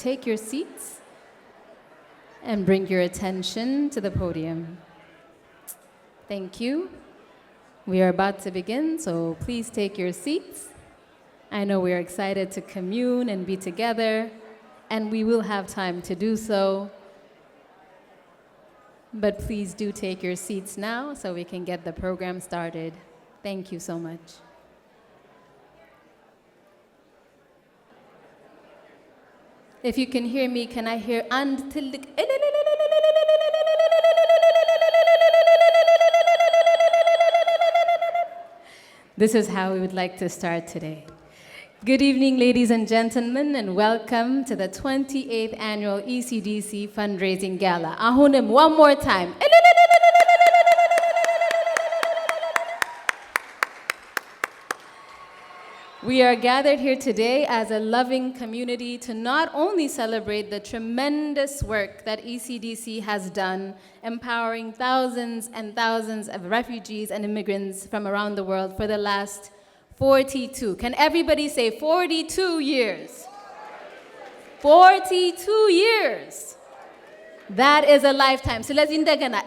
take your seats and bring your attention to the podium. Thank you. We are about to begin, so please take your seats. I know we are excited to commune and be together, and we will have time to do so. But please do take your seats now so we can get the program started. Thank you so much. If you can hear me, can I hear until the... This is how we would like to start today. Good evening, ladies and gentlemen, and welcome to the 28th Annual ECDC Fundraising Gala. Ahonim, one more time. We are gathered here today as a loving community to not only celebrate the tremendous work that ECDC has done, empowering thousands and thousands of refugees and immigrants from around the world for the last 42. Can everybody say 42 years? 42 years. That is a lifetime. So let's indagana.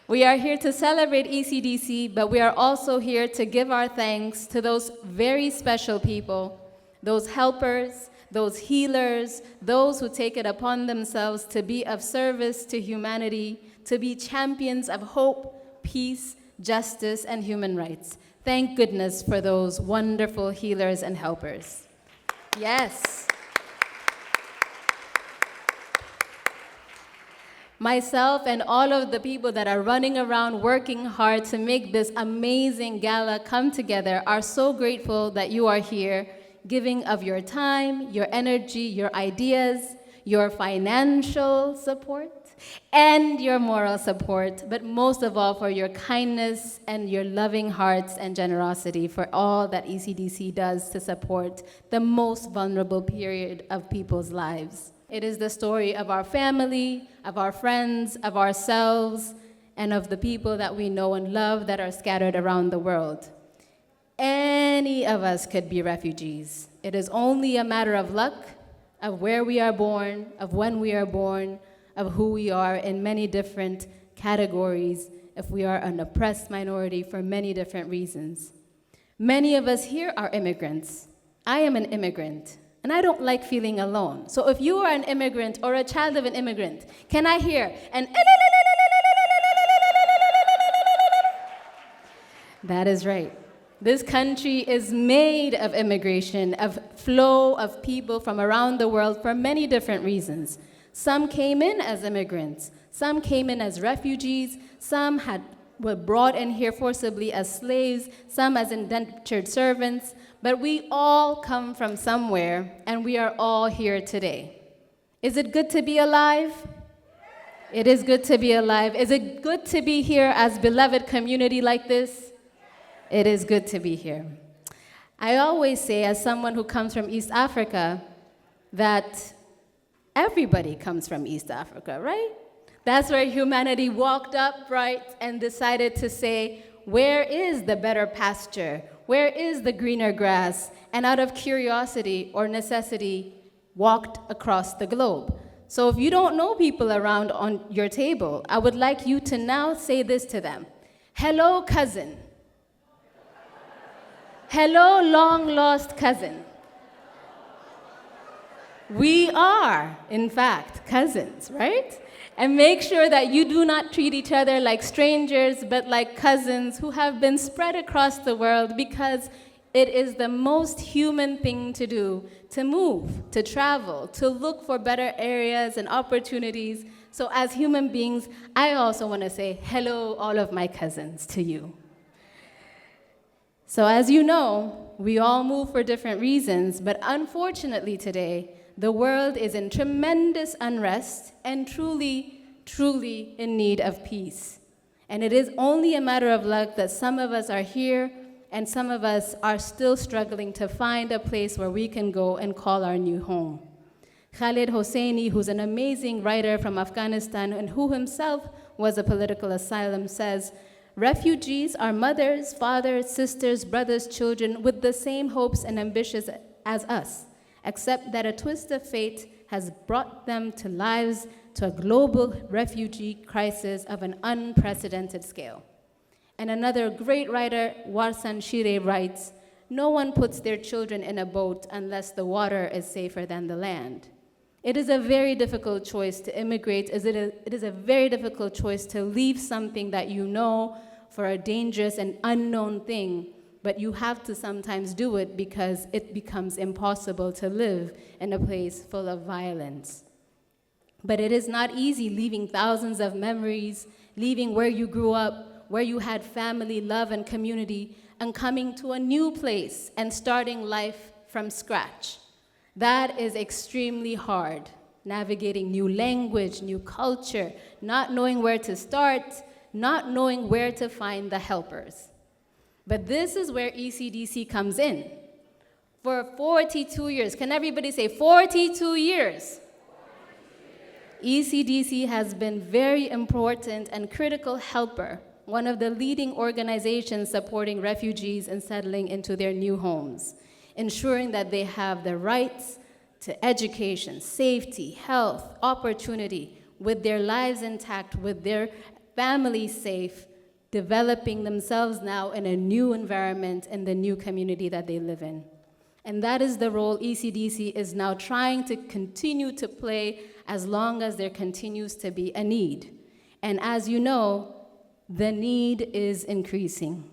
We are here to celebrate ECDC, but we are also here to give our thanks to those very special people, those helpers, those healers, those who take it upon themselves to be of service to humanity, to be champions of hope, peace, justice, and human rights. Thank goodness for those wonderful healers and helpers. Yes. Myself and all of the people that are running around working hard to make this amazing gala come together are so grateful that you are here, giving of your time, your energy, your ideas, your financial support, and your moral support, but most of all for your kindness and your loving hearts and generosity for all that ECDC does to support the most vulnerable period of people's lives. It is the story of our family, of our friends, of ourselves, and of the people that we know and love that are scattered around the world. Any of us could be refugees. It is only a matter of luck, of where we are born, of when we are born, of who we are in many different categories, if we are an oppressed minority for many different reasons. Many of us here are immigrants. I am an immigrant. And I don't like feeling alone. So if you are an immigrant or a child of an immigrant, can I hear an... That is right. This country is made of immigration, of flow of people from around the world for many different reasons. Some came in as immigrants. Some came in as refugees. Some were brought in here forcibly as slaves. Some as indentured servants. But we all come from somewhere, and we are all here today. Is it good to be alive? It is good to be alive. Is it good to be here as beloved community like this? It is good to be here. I always say, as someone who comes from East Africa, that everybody comes from East Africa, right? That's where humanity walked upright and decided to say, where is the better pasture? Where is the greener grass? And out of curiosity or necessity, walked across the globe. So if you don't know people around on your table, I would like you to now say this to them. Hello, cousin. Hello, long-lost cousin. We are, in fact, cousins, right? And make sure that you do not treat each other like strangers, but like cousins who have been spread across the world, because it is the most human thing to do, to move, to travel, to look for better areas and opportunities. So as human beings, I also want to say hello, all of my cousins, to you. So as you know, we all move for different reasons, but unfortunately today, the world is in tremendous unrest and truly, truly in need of peace. And it is only a matter of luck that some of us are here and some of us are still struggling to find a place where we can go and call our new home. Khalid Hosseini, who's an amazing writer from Afghanistan and who himself was a political asylum, says, "Refugees are mothers, fathers, sisters, brothers, children with the same hopes and ambitions as us, except that a twist of fate has brought them to lives to a global refugee crisis of an unprecedented scale. And another great writer, Warsan Shire, writes, "No one puts their children in a boat unless the water is safer than the land." It is a very difficult choice to immigrate. It is a very difficult choice to leave something that you know for a dangerous and unknown thing, but you have to sometimes do it because it becomes impossible to live in a place full of violence. But it is not easy leaving thousands of memories, leaving where you grew up, where you had family, love, and community, and coming to a new place and starting life from scratch. That is extremely hard, navigating new language, new culture, not knowing where to start, not knowing where to find the helpers. But this is where ECDC comes in. For 42 years, can everybody say 42 years? ECDC has been very important and critical helper, one of the leading organizations supporting refugees and settling into their new homes, ensuring that they have the rights to education, safety, health, opportunity, with their lives intact, with their families safe, developing themselves now in a new environment in the new community that they live in. And that is the role ECDC is now trying to continue to play as long as there continues to be a need. And as you know, the need is increasing.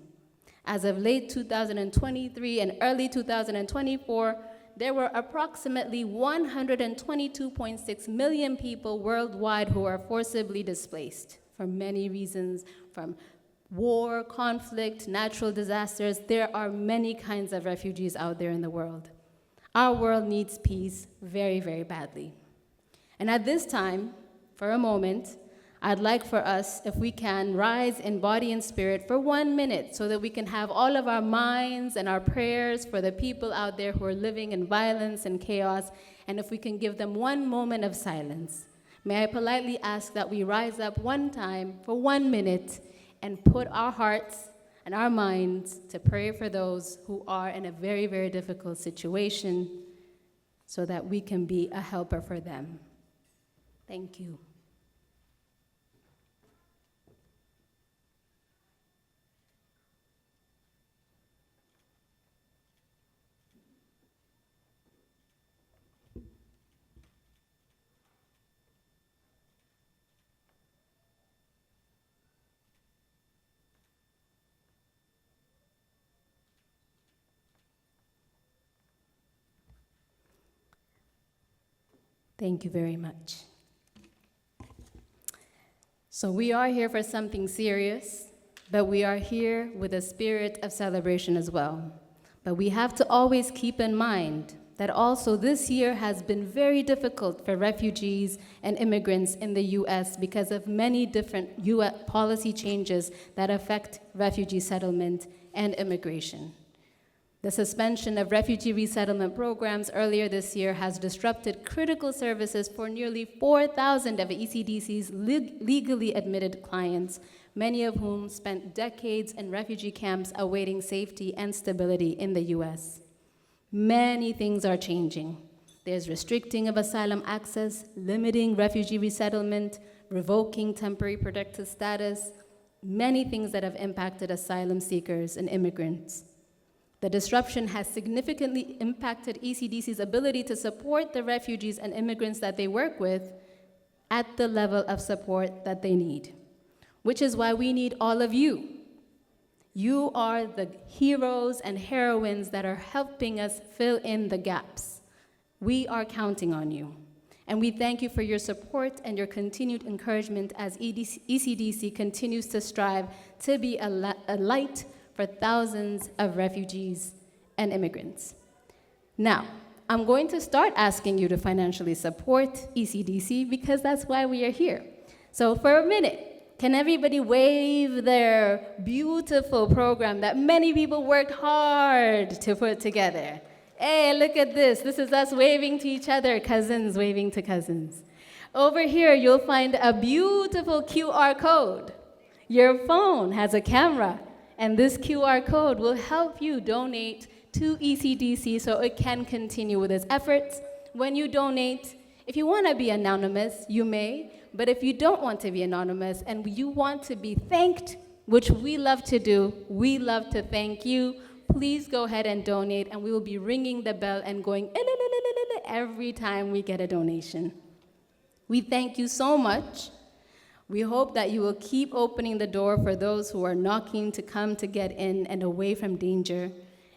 As of late 2023 and early 2024, there were approximately 122.6 million people worldwide who are forcibly displaced for many reasons, from war, conflict, natural disasters. There are many kinds of refugees out there in the world. Our world needs peace very, very badly. And at this time, for a moment, I'd like for us, if we can, rise in body and spirit for 1 minute so that we can have all of our minds and our prayers for the people out there who are living in violence and chaos, and if we can give them 1 moment of silence. May I politely ask that we rise up one time for 1 minute and put our hearts and our minds to pray for those who are in a very, very difficult situation so that we can be a helper for them. Thank you. Thank you very much. So we are here for something serious, but we are here with a spirit of celebration as well. But we have to always keep in mind that also this year has been very difficult for refugees and immigrants in the US because of many different US policy changes that affect refugee settlement and immigration. The suspension of refugee resettlement programs earlier this year has disrupted critical services for nearly 4,000 of ECDC's legally admitted clients, many of whom spent decades in refugee camps awaiting safety and stability in the US. Many things are changing. There's restricting of asylum access, limiting refugee resettlement, revoking temporary protected status, many things that have impacted asylum seekers and immigrants. The disruption has significantly impacted ECDC's ability to support the refugees and immigrants that they work with at the level of support that they need, which is why we need all of you. You are the heroes and heroines that are helping us fill in the gaps. We are counting on you. And we thank you for your support and your continued encouragement as ECDC continues to strive to be a light for thousands of refugees and immigrants. Now, I'm going to start asking you to financially support ECDC because that's why we are here. So for a minute, can everybody wave their beautiful program that many people worked hard to put together? Hey, look at this. This is us waving to each other, cousins waving to cousins. Over here, you'll find a beautiful QR code. Your phone has a camera, and this QR code will help you donate to ECDC so it can continue with its efforts. When you donate, if you want to be anonymous, you may, but if you don't want to be anonymous and you want to be thanked, which we love to do, we love to thank you, please go ahead and donate, and we will be ringing the bell and going every time we get a donation. We thank you so much. We hope that you will keep opening the door for those who are knocking to come to get in and away from danger,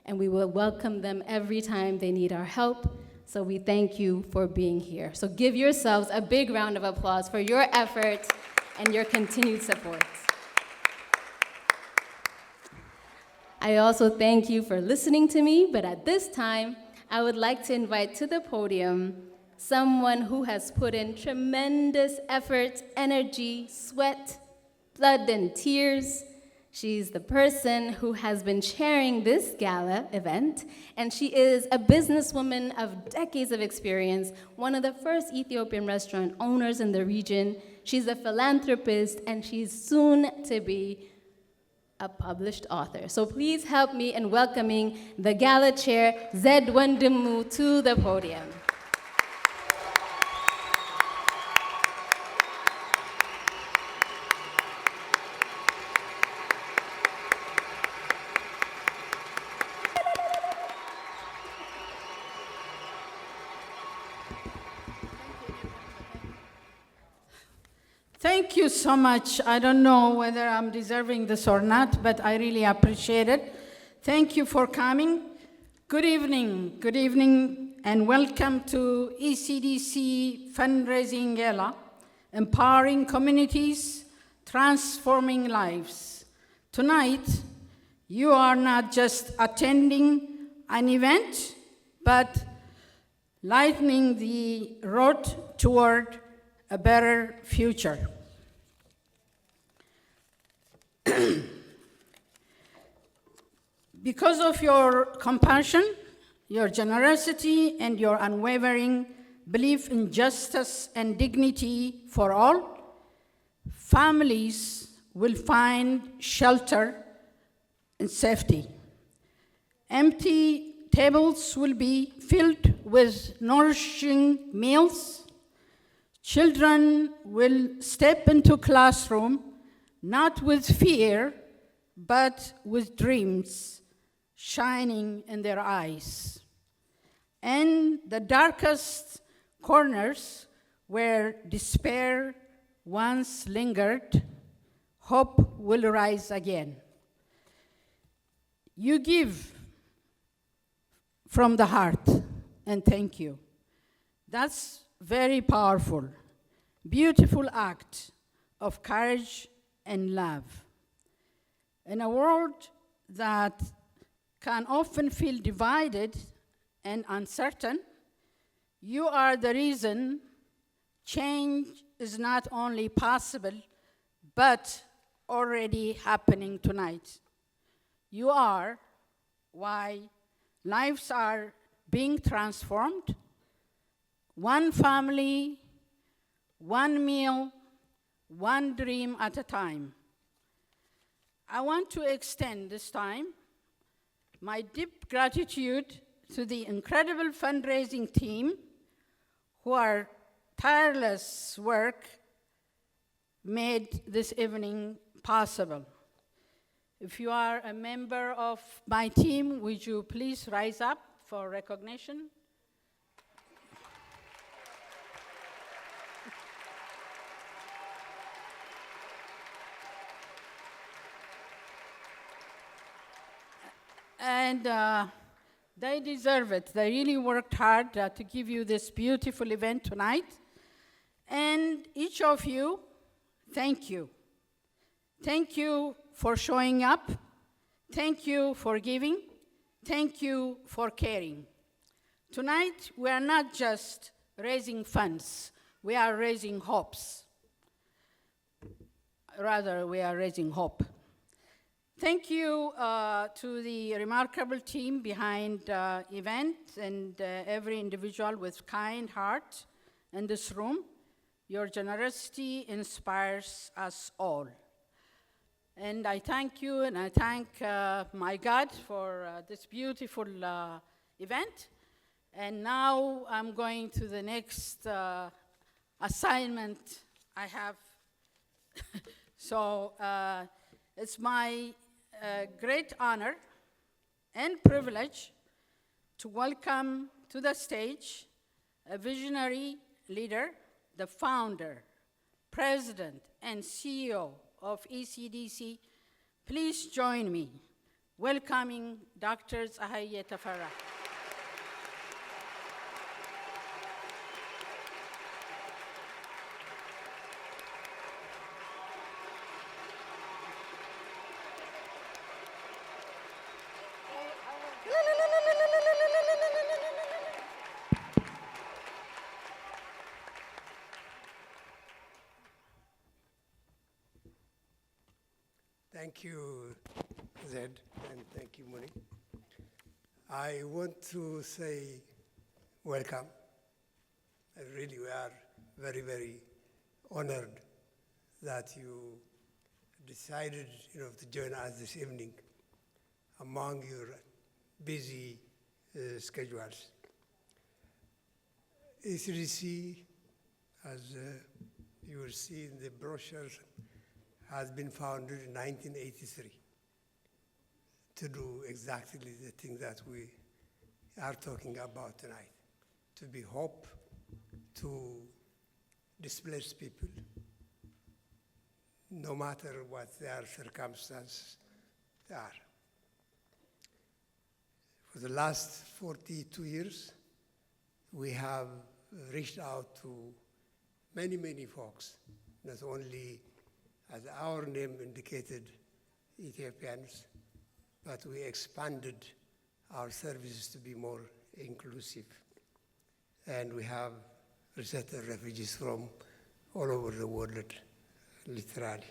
and we will welcome them every time they need our help. So we thank you for being here. So give yourselves a big round of applause for your efforts and your continued support. I also thank you for listening to me, but at this time, I would like to invite to the podium someone who has put in tremendous effort, energy, sweat, blood, and tears. She's the person who has been chairing this gala event, and she is a businesswoman of decades of experience, one of the first Ethiopian restaurant owners in the region. She's a philanthropist, and she's soon to be a published author. So please help me in welcoming the gala chair, Zed Wendimu, to the podium. Thank you so much. I don't know whether I'm deserving this or not, but I really appreciate it. Thank you for coming. Good evening, and welcome to ECDC Fundraising Gala, empowering communities, transforming lives. Tonight, you are not just attending an event, but lightening the road toward a better future. Because of your compassion, your generosity, and your unwavering belief in justice and dignity for all, families will find shelter and safety. Empty tables will be filled with nourishing meals. Children will step into classroom not with fear, but with dreams shining in their eyes. And the darkest corners where despair once lingered, hope will rise again. You give from the heart, and thank you. That's very powerful, beautiful act of courage and love. In a world that can often feel divided and uncertain, you are the reason change is not only possible, but already happening tonight. You are why lives are being transformed, one family, one meal, one dream at a time. I want to extend this time my deep gratitude to the incredible fundraising team who are tireless work made this evening possible. If you are a member of my team, would you please rise up for recognition? And they deserve it. They really worked hard to give you this beautiful event tonight. And each of you, thank you. Thank you for showing up. Thank you for giving. Thank you for caring. Tonight, we are not just raising funds. We are raising hopes. Rather, we are raising hope. Thank you to the remarkable team behind the event and every individual with kind heart in this room. Your generosity inspires us all. And I thank you, and I thank my God for this beautiful event. And now I'm going to the next assignment I have. So it's my great honor and privilege to welcome to the stage a visionary leader, the founder, president, and CEO of ECDC. Please join me welcoming Dr. Zahaya Tafarrah. Thank you, Zed, and thank you, Muni. I want to say welcome. Really, we are very, very honored that you decided, to join us this evening among your busy schedules. ECDC, as you will see in the brochures, has been founded in 1983 to do exactly the thing that we are talking about tonight, to be hope to displaced people, no matter what their circumstances are. For the last 42 years, we have reached out to many, many folks, not only as our name indicated, Ethiopians, but we expanded our services to be more inclusive. And we have resettled refugees from all over the world, literally.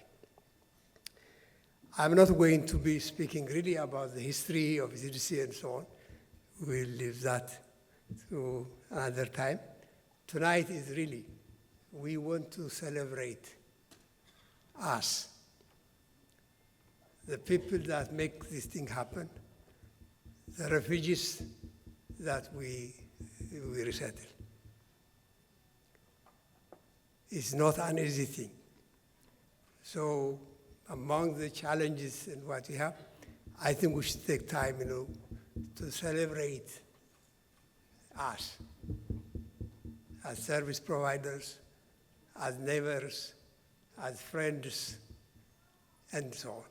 I'm not going to be speaking really about the history of ECDC and so on. We'll leave that to another time. Tonight is really, we want to celebrate us, the people that make this thing happen, the refugees that we resettle. It's not an easy thing. So among the challenges and what we have, I think we should take time, to celebrate us as service providers, as neighbors, as friends, and so on.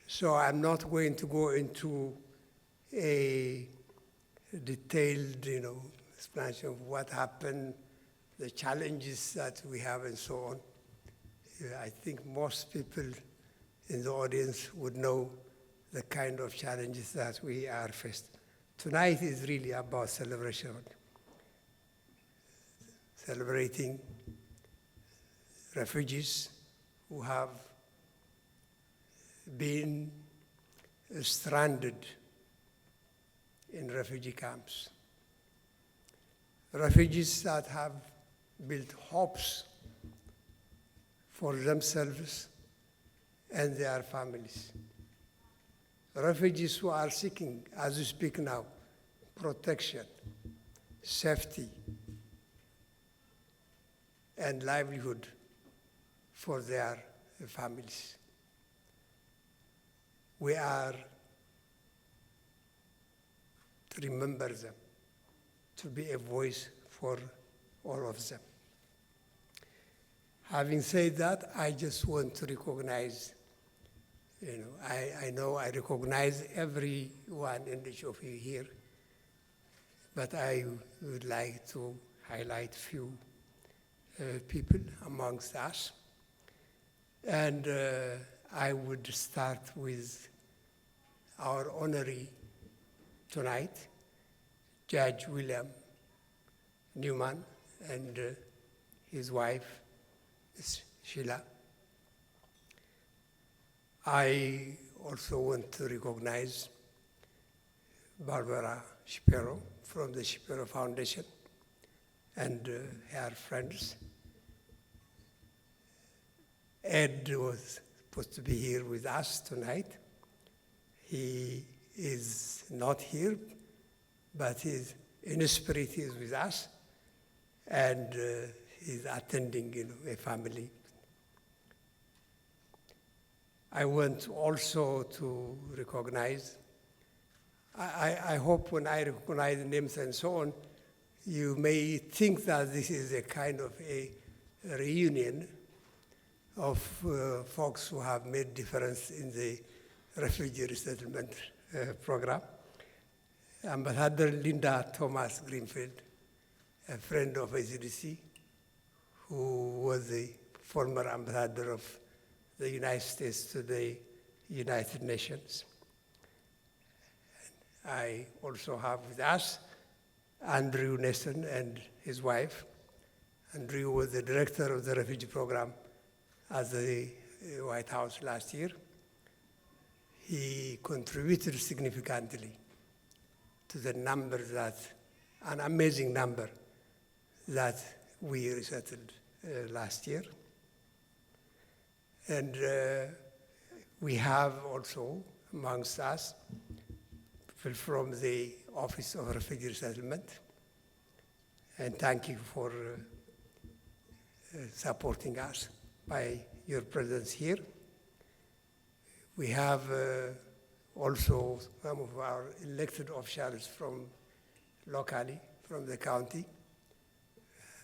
So I'm not going to go into a detailed, explanation of what happened, the challenges that we have, and so on. I think most people in the audience would know the kind of challenges that we are faced. Tonight is really about celebration, celebrating refugees who have been stranded in refugee camps. Refugees that have built hopes for themselves and their families. Refugees who are seeking, as we speak now, protection, safety, and livelihood for their families. We are to remember them, to be a voice for all of them. Having said that, I just want to recognize, I know I recognize everyone in each of you here, but I would like to highlight few people amongst us. And I would start with our honoree tonight, Judge William Newman, and his wife, Ms. Sheila. I also want to recognize Barbara Shapiro from the Shapiro Foundation and her friends. Ed was supposed to be here with us tonight. He is not here, but he's in spirit, he is with us, and he's attending, a family. I want also to recognize, I hope when I recognize names and so on, you may think that this is a kind of a reunion of folks who have made difference in the refugee resettlement program. Ambassador Linda Thomas Greenfield, a friend of ECDC, who was the former ambassador of the United States to the United Nations. And I also have with us Andrew Nelson and his wife. Andrew was the director of the refugee program at the White House last year. He contributed significantly to the number an amazing number that we resettled last year. And we have also amongst us people from the Office of Refugee Resettlement. And thank you for supporting us by your presence here. We have also some of our elected officials from locally, from the county.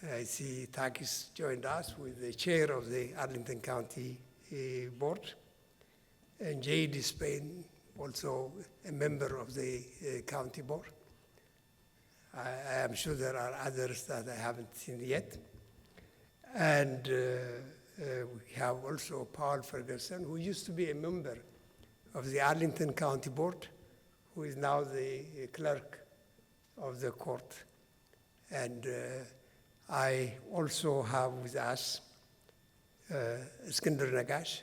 I see Takis joined us with the chair of the Arlington County Board, and J.D. Spain, also a member of the county board. I am sure there are others that I haven't seen yet. And we have also Paul Ferguson, who used to be a member of the Arlington County Board, who is now the clerk of the court. And I also have with us Iskandar Nagash,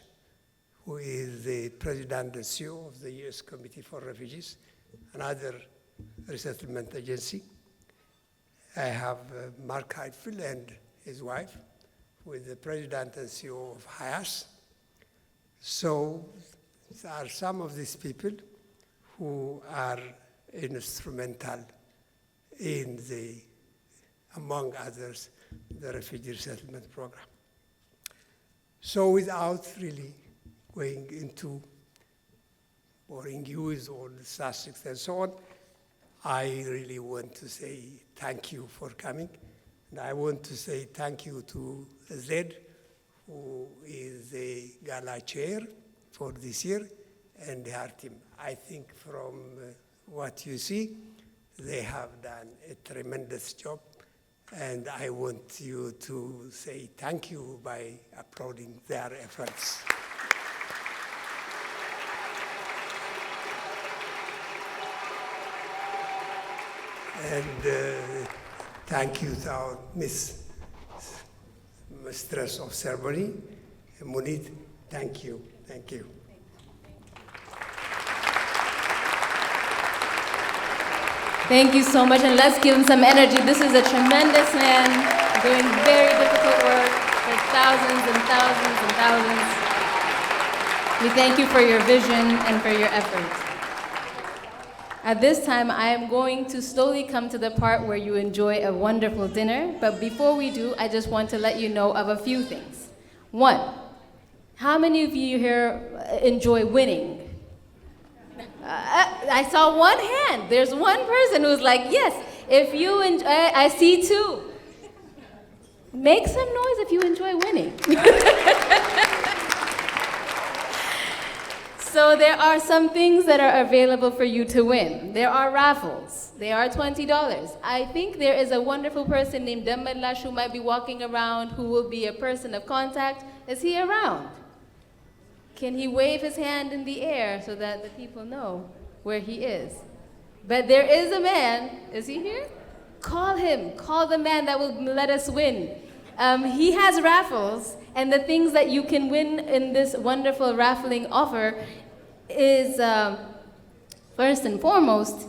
who is the president and CEO of the U.S. Committee for Refugees, another resettlement agency. I have Mark Heidfeld and his wife, who is the president and CEO of HIAS. So there are some of these people who are instrumental in among others, the refugee resettlement program. So without really going into boring you with all the statistics and so on, I really want to say thank you for coming. And I want to say thank you to Zed, who is the gala chair for this year, and her team. I think from what you see, they have done a tremendous job. And I want you to say thank you by applauding their efforts. And thank you to our mistress of ceremony, Munid. Thank you. Thank you. Thank you so much, and let's give him some energy. This is a tremendous man doing very difficult work for thousands and thousands and thousands. We thank you for your vision and for your efforts. At this time, I am going to slowly come to the part where you enjoy a wonderful dinner, but before we do, I just want to let you know of a few things. One, how many of you here enjoy winning? I saw one hand. There's one person who's like, yes, if you enjoy, I see two. Make some noise if you enjoy winning. So there are some things that are available for you to win. There are raffles. They are $20. I think there is a wonderful person named Dambalash who might be walking around who will be a person of contact. Is he around? Can he wave his hand in the air so that the people know where he is? But there is a man. Is he here? Call him. Call the man that will let us win. He has raffles, and the things that you can win in this wonderful raffling offer is, first and foremost,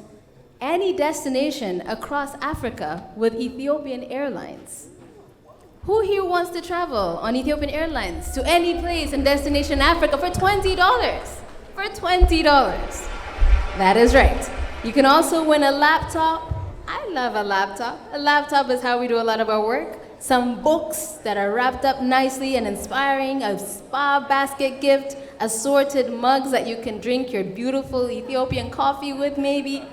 any destination across Africa with Ethiopian Airlines. Who here wants to travel on Ethiopian Airlines to any place in destination Africa for $20? For $20. That is right. You can also win a laptop. I love a laptop. A laptop is how we do a lot of our work. Some books that are wrapped up nicely and inspiring, a spa basket gift, assorted mugs that you can drink your beautiful Ethiopian coffee with maybe.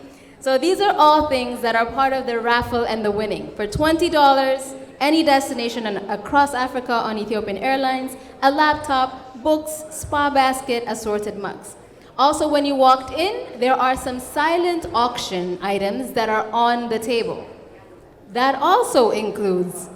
So these are all things that are part of the raffle and the winning. For $20, any destination across Africa on Ethiopian Airlines, a laptop, books, spa basket, assorted mugs. Also, when you walked in, there are some silent auction items that are on the table. That also includes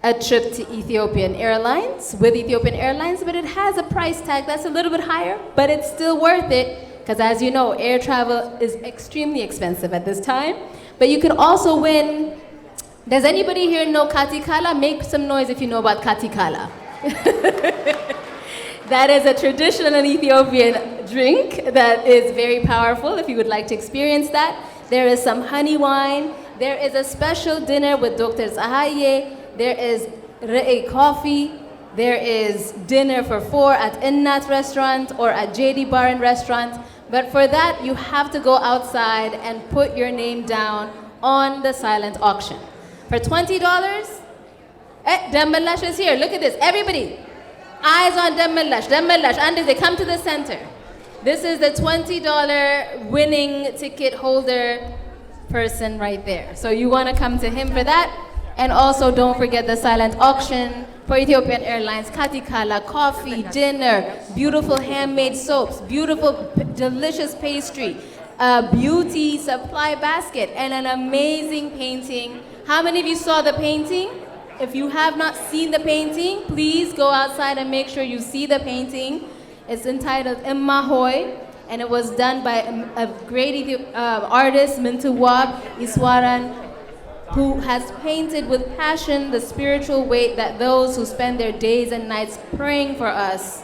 a trip to Ethiopian Airlines with Ethiopian Airlines, but it has a price tag that's a little bit higher, but it's still worth it, because as you know, air travel is extremely expensive at this time. But you can also win. Does anybody here know katikala? Make some noise if you know about katikala. That is a traditional Ethiopian drink that is very powerful if you would like to experience that. There is some honey wine. There is a special dinner with Dr. Zahaye. There is re'e coffee. There is dinner for 4 at Innat restaurant or at JD Bar and Restaurant. But for that, you have to go outside and put your name down on the silent auction. For $20, Dembelash is here. Look at this. Everybody, eyes on Dembelash. Dembelash, and they come to the center. This is the $20 winning ticket holder person right there. So you want to come to him for that. And also don't forget the silent auction for Ethiopian Airlines, katikala, coffee, dinner, beautiful handmade soaps, beautiful, delicious pastry, a beauty supply basket, and an amazing painting. How many of you saw the painting? If you have not seen the painting, please go outside and make sure you see the painting. It's entitled Immahoy, and it was done by a great artist, Mintuwab Iswaran, who has painted with passion the spiritual weight that those who spend their days and nights praying for us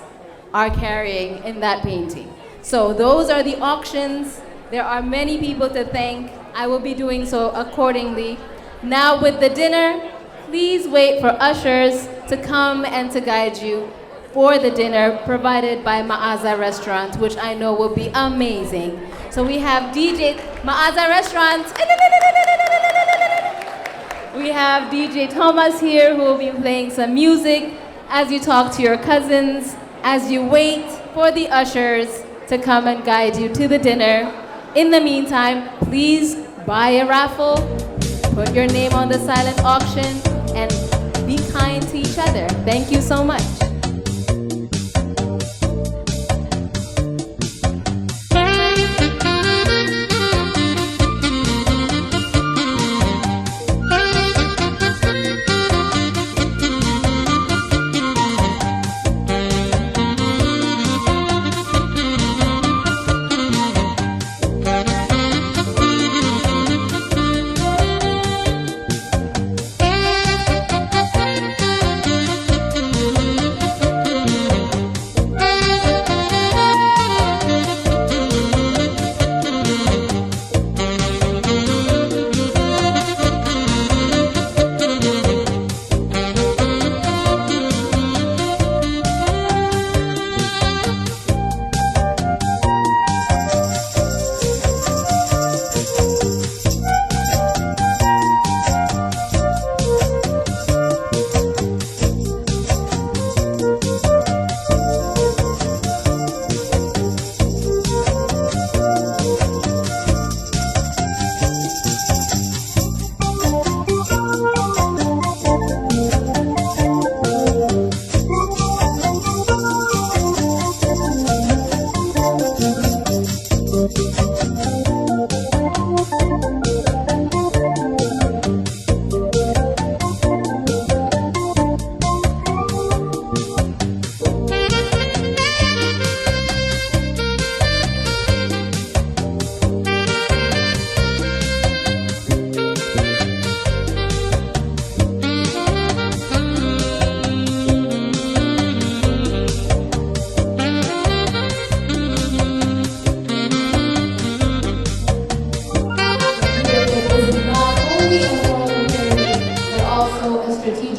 are carrying in that painting. So those are the auctions. There are many people to thank. I will be doing so accordingly. Now with the dinner, please wait for ushers to come and to guide you for the dinner provided by Ma'aza Restaurant, which I know will be amazing. So we have DJ Ma'aza Restaurant. We have DJ Thomas here who will be playing some music as you talk to your cousins, as you wait for the ushers to come and guide you to the dinner. In the meantime, please buy a raffle, put your name on the silent auction, and be kind to each other. Thank you so much.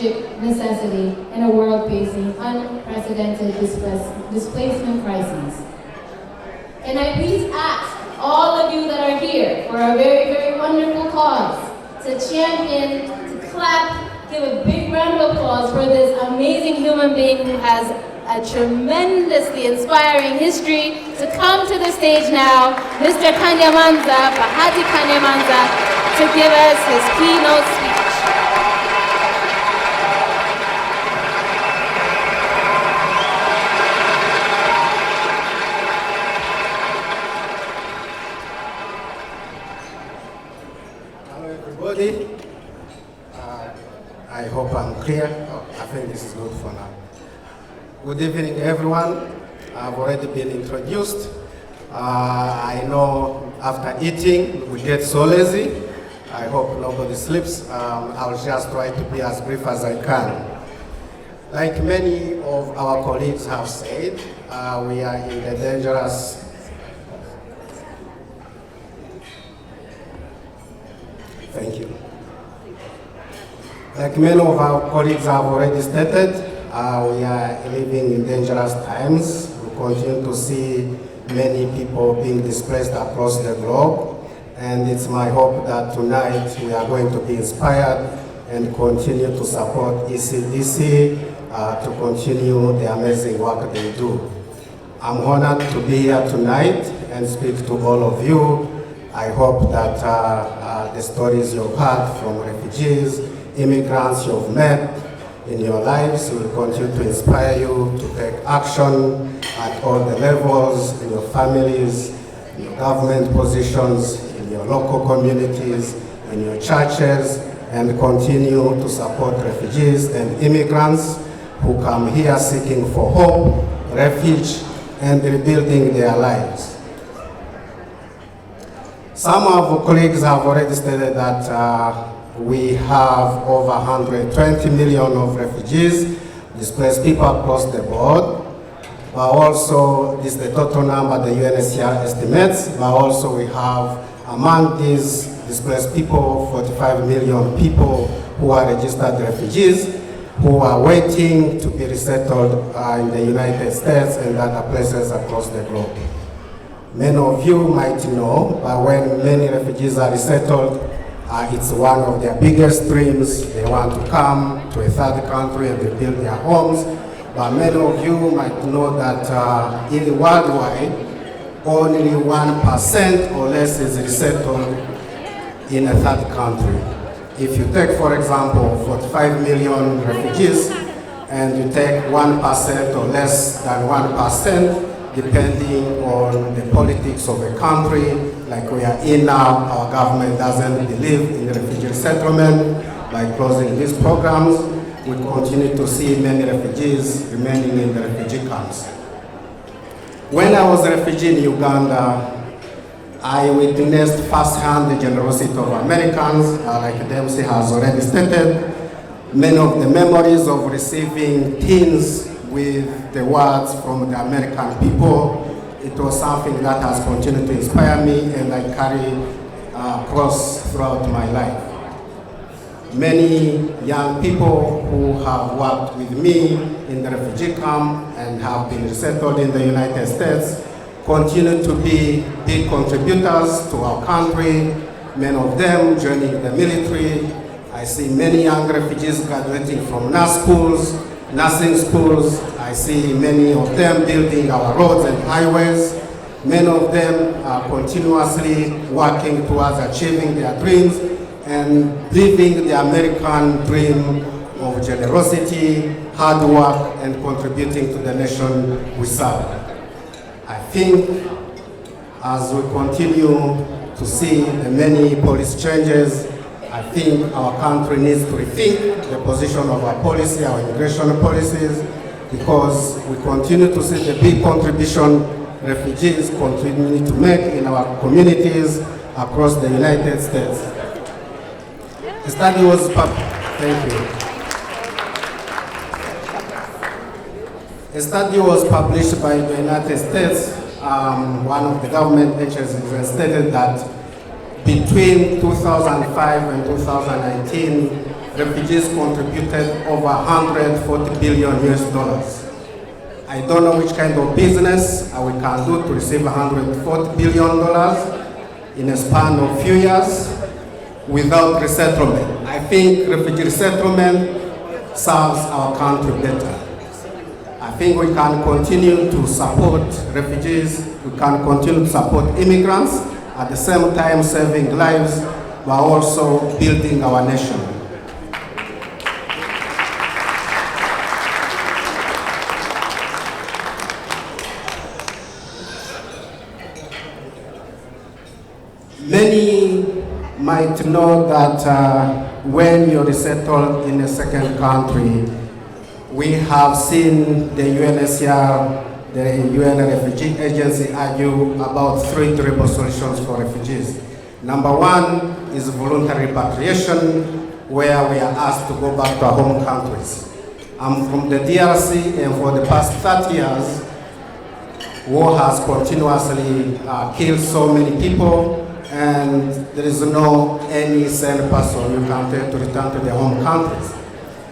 strategic necessity in a world facing unprecedented displacement crises. Can I please ask all of you that are here for a very, very wonderful cause to champion, to clap, give a big round of applause for this amazing human being who has a tremendously inspiring history, to come to the stage now, Mr. Kanyamanza, Bahati Kanyamanza, to give us his keynote speech. Hello everybody. I hope I'm clear. I think this is good for now. Good evening, everyone. I've already been introduced. I know after eating, we get so lazy. I hope nobody sleeps. I'll just try to be as brief as I can. Like many of our colleagues have said, we are in the dangerous Thank you. Like many of our colleagues have already stated, we are living in dangerous times. We continue to see many people being displaced across the globe, and it's my hope that tonight we are going to be inspired and continue to support ECDC to continue the amazing work they do. I'm honored to be here tonight and speak to all of you. I hope that the stories you've heard from refugees, immigrants you've met in your lives will continue to inspire you to take action at all the levels, in your families, in your government positions, in your local communities, in your churches, and continue to support refugees and immigrants who come here seeking for hope, refuge, and rebuilding their lives. Some of our colleagues have already stated that we have over 120 million of refugees, displaced people across the board, but also this is the total number the UNHCR estimates, but also we have among these displaced people 45 million people who are registered refugees who are waiting to be resettled in the United States and other places across the globe. Many of you might know, but when many refugees are resettled, it's one of their biggest dreams. They want to come to a third country and rebuild their homes. But many of you might know that in the worldwide, only 1% or less is resettled in a third country. If you take, for example, 45 million refugees, and you take 1% or less than 1%, depending on the politics of a country, like we are in now, our government doesn't believe in refugee settlement. By closing these programs, we continue to see many refugees remaining in the refugee camps. When I was a refugee in Uganda, I witnessed firsthand the generosity of Americans, like Dempsey has already stated. Many of the memories of receiving tins with the words from the American people, it was something that has continued to inspire me and I carry across throughout my life. Many young people who have worked with me in the refugee camp and have been resettled in the United States continue to be big contributors to our country, many of them joining the military. I see many young refugees graduating from nurse schools, nursing schools. I see many of them building our roads and highways. Many of them are continuously working towards achieving their dreams and living the American dream of generosity, hard work, and contributing to the nation we serve. I think as we continue to see the many policy changes, I think our country needs to rethink the position of our policy, our immigration policies, because we continue to see the big contribution refugees continue to make in our communities across the United States. A study was A study was published by the United States. One of the government agencies stated that between 2005 and 2019, refugees contributed over 140 billion US dollars. I don't know which kind of business we can do to receive $140 billion in a span of few years without resettlement. I think refugee resettlement serves our country better. I think we can continue to support refugees, we can continue to support immigrants, at the same time saving lives, but also building our nation. Many might know that when you're resettled in a second country, we have seen the UNHCR, the UN Refugee Agency argue about 3 durable solutions for refugees. Number 1 is voluntary repatriation, where we are asked to go back to our home countries. I'm from the DRC, and for the past 30 years, war has continuously killed so many people, and there is no any sane person you can tell to return to their home countries.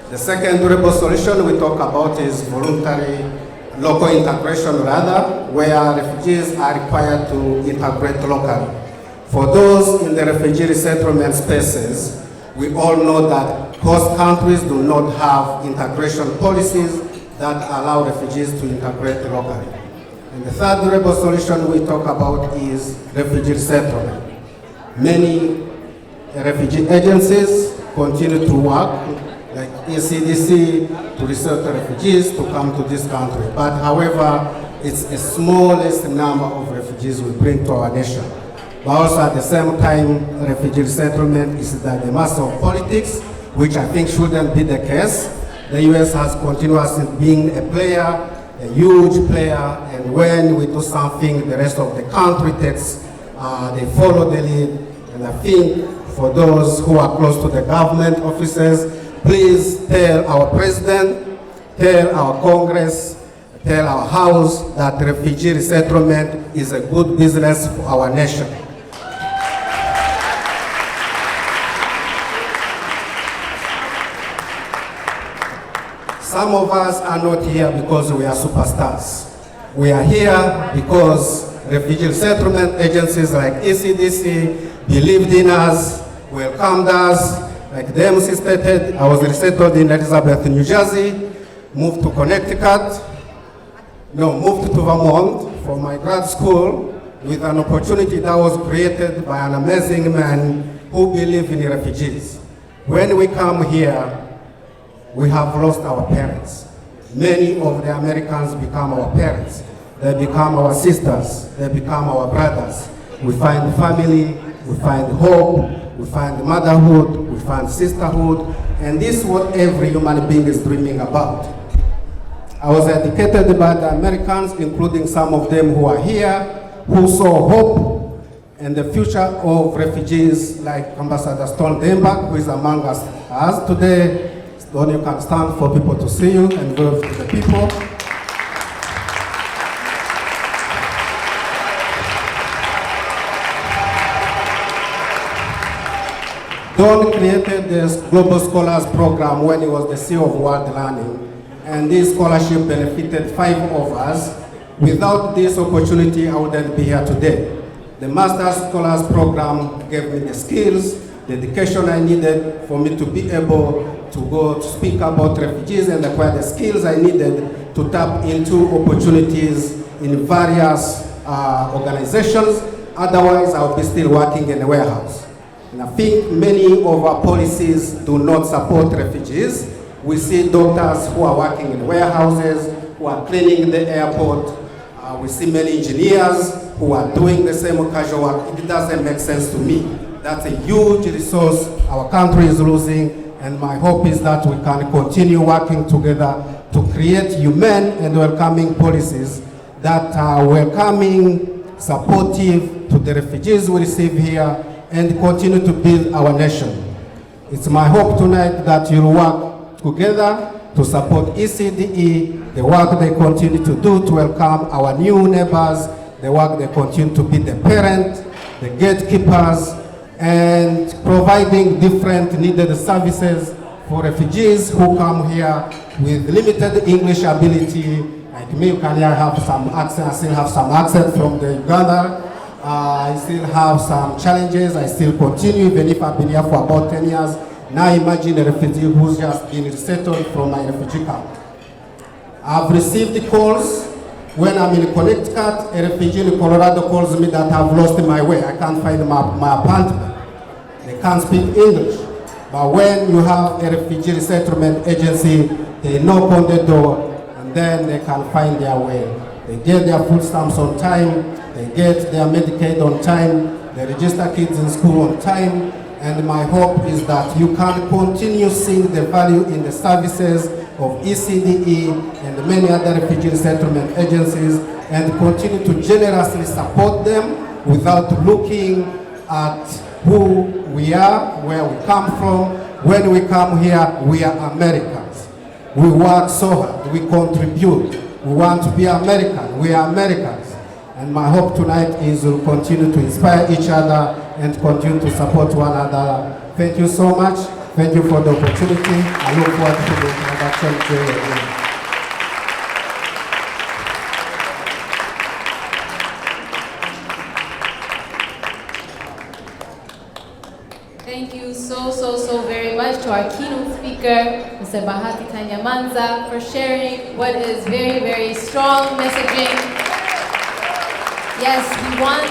The second durable solution we talk about is voluntary local integration, rather, where refugees are required to integrate locally. For those in the refugee resettlement spaces, we all know that host countries do not have integration policies that allow refugees to integrate locally. And the third durable solution we talk about is refugee resettlement. Many refugee agencies continue to work, like ECDC, to resettle refugees to come to this country. But however, it's the smallest number of refugees we bring to our nation. But also at the same time, refugee resettlement is the mass of politics, which I think shouldn't be the case. The US has continuously been a player, a huge player, and when we do something, the rest of the country takes, they follow the lead. And I think for those who are close to the government offices, please tell our president, tell our Congress, tell our House that refugee resettlement is a good business for our nation. Some of us are not here because we are superstars. We are here because refugee settlement agencies like ECDC believed in us, welcomed us. Like the MC stated, I was resettled in Elizabeth, New Jersey, moved to Connecticut, moved to Vermont for my grad school with an opportunity that was created by an amazing man who believed in refugees. When we come here, we have lost our parents. Many of the Americans become our parents. They become our sisters. They become our brothers. We find family, we find hope, we find motherhood, we find sisterhood, and this is what every human being is dreaming about. I was educated by the Americans, including some of them who are here, who saw hope in the future of refugees, like Ambassador Stoltenberg, who is among us today. Don, you can stand for people to see you and wave to the people. Don created this Global Scholars Program when he was the CEO of World Learning, and this scholarship benefited 5 of us. Without this opportunity, I wouldn't be here today. The Master Scholars Program gave me the skills, the education I needed for me to be able to go to speak about refugees and acquire the skills I needed to tap into opportunities in various organizations. Otherwise, I would be still working in a warehouse. And I think many of our policies do not support refugees. We see doctors who are working in warehouses, who are cleaning the airport. We see many engineers who are doing the same casual work. It doesn't make sense to me. That's a huge resource our country is losing. And my hope is that we can continue working together to create humane and welcoming policies that are welcoming, supportive to the refugees we receive here, and continue to build our nation. It's my hope tonight that you'll work together to support ECDE, the work they continue to do to welcome our new neighbors, the work they continue to be the parent, the gatekeepers, and providing different needed services for refugees who come here with limited English ability. Like me, you can hear have some accent, I still have some accent from the Uganda. I still have some challenges, I still continue, even if I've been here for about 10 years. Now imagine a refugee who's just been resettled from my refugee camp. I've received calls when I'm in Connecticut, a refugee in Colorado calls me that I've lost my way. I can't find my apartment. They can't speak English. But when you have a refugee resettlement agency, they knock on the door and then they can find their way. They get their food stamps on time, they get their Medicaid on time, they register kids in school on time, and my hope is that you can continue seeing the value in the services of ECDE and many other refugee resettlement agencies and continue to generously support them without looking at who we are, where we come from. When we come here, we are Americans. We work so hard, we contribute. We want to be American, we are Americans. And my hope tonight is we'll continue to inspire each other and continue to support one another. Thank you so much. Thank you for the opportunity. I look forward to the introduction to you. Thank you so very much to our keynote speaker, Mr. Bahati Kanyamanza, for sharing what is very strong messaging. Yes, we want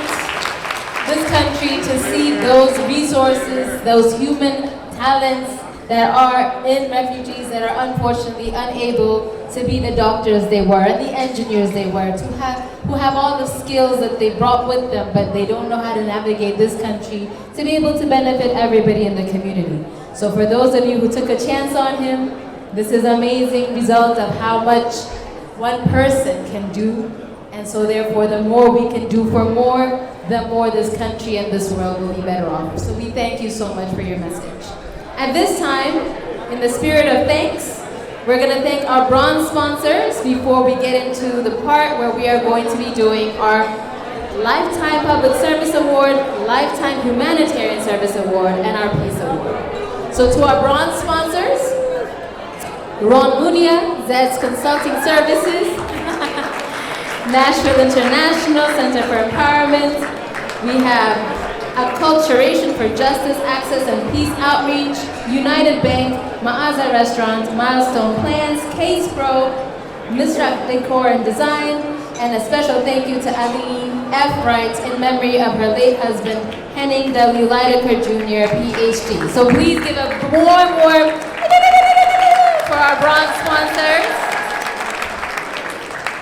this country to see those resources, those human talents that are in refugees that are unfortunately unable to be the doctors they were and the engineers they were, who have all the skills that they brought with them, but they don't know how to navigate this country to be able to benefit everybody in the community. So for those of you who took a chance on him, this is an amazing result of how much one person can do. And so therefore, the more we can do for more, the more this country and this world will be better off. So we thank you so much for your message. At this time, in the spirit of thanks, we're going to thank our bronze sponsors before we get into the part where we are going to be doing our Lifetime Public Service Award, Lifetime Humanitarian Service Award, and our Peace Award. So to our bronze sponsors, Ron Munia, Zed's Consulting Services, Nashville International Center for Empowerment. We have Acculturation for Justice, Access, and Peace Outreach, United Bank, Maaza Restaurant, Milestone Plans, Case Pro, Misrak Decor and Design, and a special thank you to Aline F. Wright in memory of her late husband, Henning W. Leidecker Jr., PhD. So please give a warm for our bronze sponsors.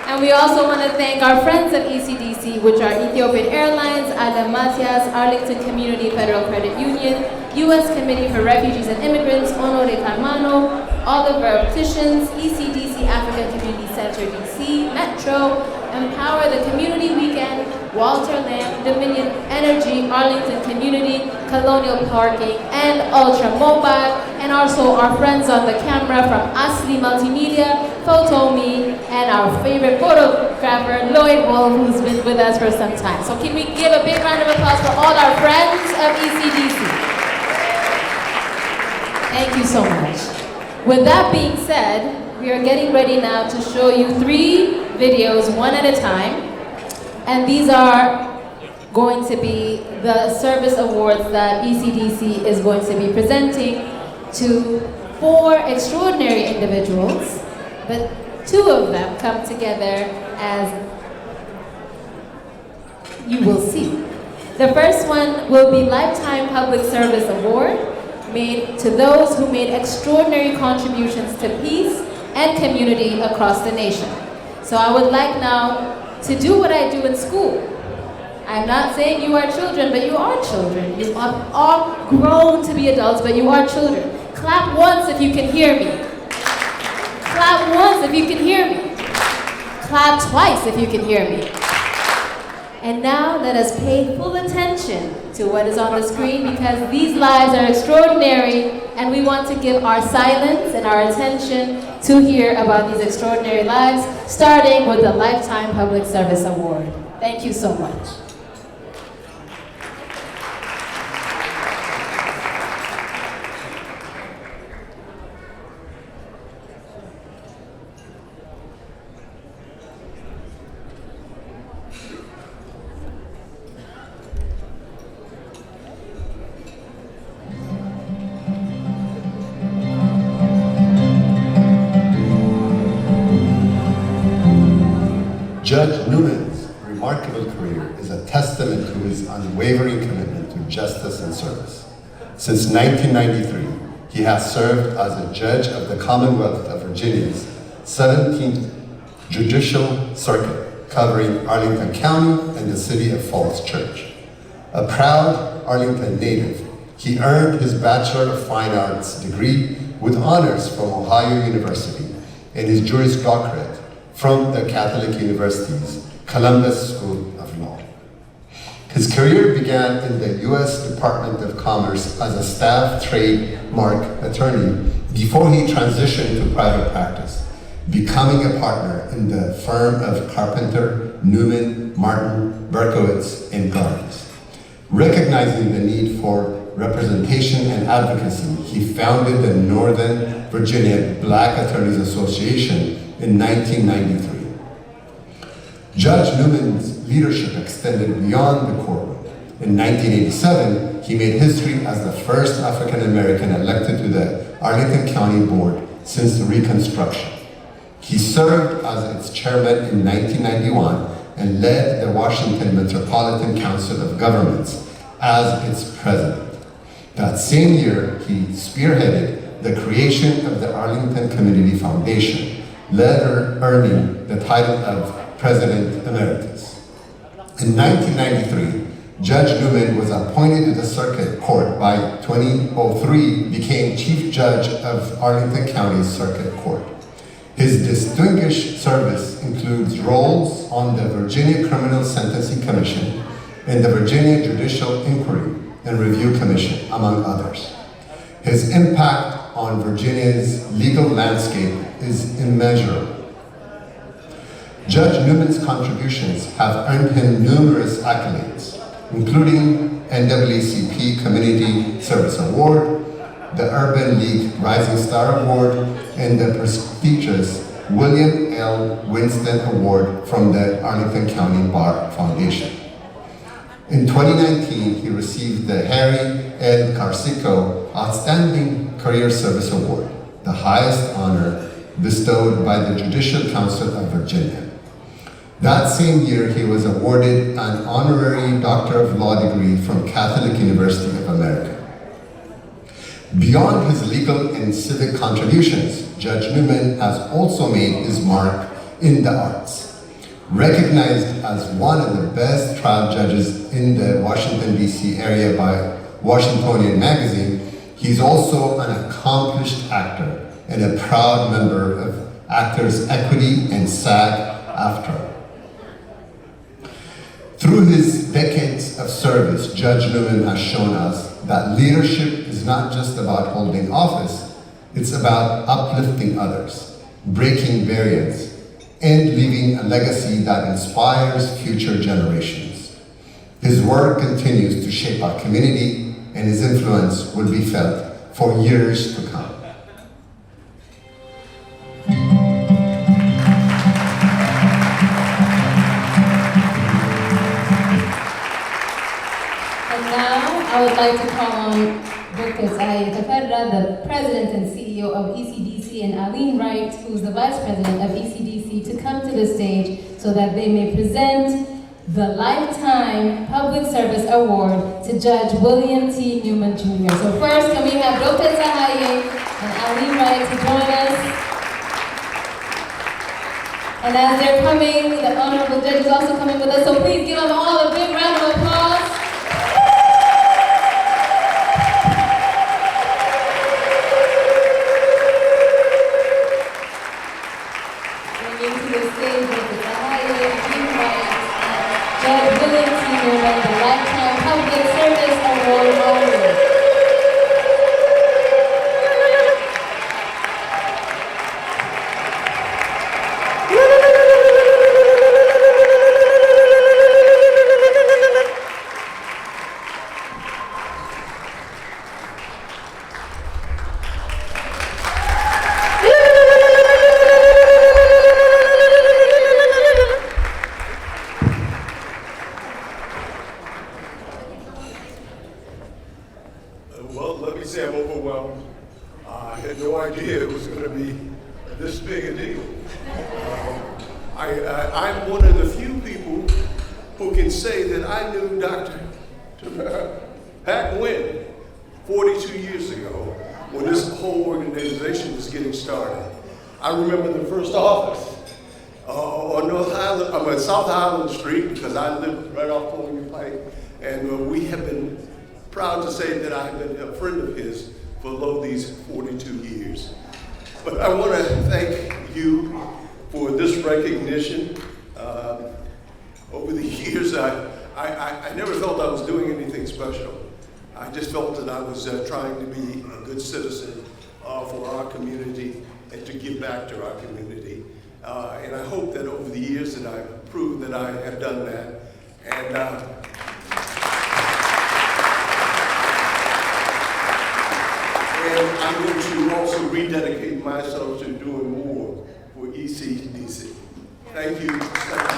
And we also want to thank our friends of ECDC, which are Ethiopian Airlines, Adam Matias, Arlington Community Federal Credit Union, U.S. Committee for Refugees and Immigrants, Ono de Carmano, Oliver Opticians, ECDC African Community Center, DC, Metro, Empower the Community Weekend, Walter Lamb, Dominion Energy, Arlington Community, Colonial Parking, and Ultra Mobile, and also our friends on the camera from Asli Multimedia, Photomi, and our favorite photographer, Lloyd Wolf, who's been with us for some time. So can we give a big round of applause for all our friends of ECDC? Thank you so much. With that being said, we are getting ready now to show you 3 videos, one at a time. And these are going to be the service awards that ECDC is going to be presenting to 4 extraordinary individuals, but 2 of them come together as you will see. The first one will be Lifetime Public Service Award, made to those who made extraordinary contributions to peace and community across the nation. So I would like now to do what I do in school. I'm not saying you are children, but you are children. You are all grown to be adults, but you are children. Clap once if you can hear me. Clap once if you can hear me. Clap twice if you can hear me. And now let us pay full attention to what is on the screen, because these lives are extraordinary and we want to give our silence and our attention to hear about these extraordinary lives, starting with the Lifetime Public Service Award. Thank you so much. Judge Newman's remarkable career is a testament to his unwavering commitment to justice and service. Since 1993, he has served as a judge of the Commonwealth of Virginia's 17th Judicial Circuit, covering Arlington County and the city of Falls Church. A proud Arlington native, he earned his Bachelor of Fine Arts degree with honors from Ohio University and his Juris Doctorate from the Catholic University's Columbus School of Law. His career began in the U.S. Department of Commerce as a staff trademark attorney before he transitioned to private practice, becoming a partner in the firm of Carpenter, Newman, Martin, Berkowitz, and Garnes. Recognizing the need for representation and advocacy, he founded the Northern Virginia Black Attorneys Association in 1993. Judge Newman's leadership extended beyond the courtroom. In 1987, he made history as the first African American elected to the Arlington County Board since Reconstruction. He served as its chairman in 1991 and led the Washington Metropolitan Council of Governments as its president. That same year, he spearheaded the creation of the Arlington Community Foundation, later earning the title of President Emeritus. In 1993, Judge Newman was appointed to the Circuit Court. By 2003, became Chief Judge of Arlington County Circuit Court. His distinguished service includes roles on the Virginia Criminal Sentencing Commission and the Virginia Judicial Inquiry and Review Commission, among others. His impact on Virginia's legal landscape is immeasurable. Judge Newman's contributions have earned him numerous accolades, including NAACP Community Service Award, the Urban League Rising Star Award, and the prestigious William L. Winston Award from the Arlington County Bar Foundation. In 2019, he received the Harry L. Carsico Outstanding Career Service Award, the highest honor bestowed by the Judicial Council of Virginia. That same year, he was awarded an honorary Doctor of Law degree from Catholic University of America. Beyond his legal and civic contributions, Judge Newman has also made his mark in the arts. Recognized as one of the best trial judges in the Washington, D.C. area by Washingtonian magazine, he's also an accomplished actor and a proud member of Actors Equity and SAG-AFTRA. Through his decades of service, Judge Newman has shown us that leadership is not just about holding office, it's about uplifting others, breaking barriers, and leaving a legacy that inspires future generations. His work continues to shape our community, and his influence will be felt for years to come. I would like to call on Dr. Zahia Tafarra, the President and CEO of ECDC, and Aline Wright, who's the Vice President of ECDC, to come to the stage so that they may present the Lifetime Public Service Award to Judge William T. Newman Jr. So first, can we have Dr. Zahia and Aline Wright to join us? And as they're coming, the Honorable Judge is also coming with us, so please give them all a big round of applause. Well, let me say I'm overwhelmed. I had no idea it was going to be this big a deal. I'm one of the few people who can say that I knew Dr. back when, 42 years ago, when this whole organization was getting started. I remember the first office on South Highland Street, because I lived right off Colonial Pike, and we have been proud to say that I've been a friend of his for these 42 years. But I want to thank you for this recognition. Over the years, I never felt I was doing anything special. I just felt that I was trying to be a good citizen for our community and to give back to our community. And I hope that over the years that I've proved that I have done that. And I'm going to also rededicate myself to doing more for ECDC. Thank you. Thank you so much.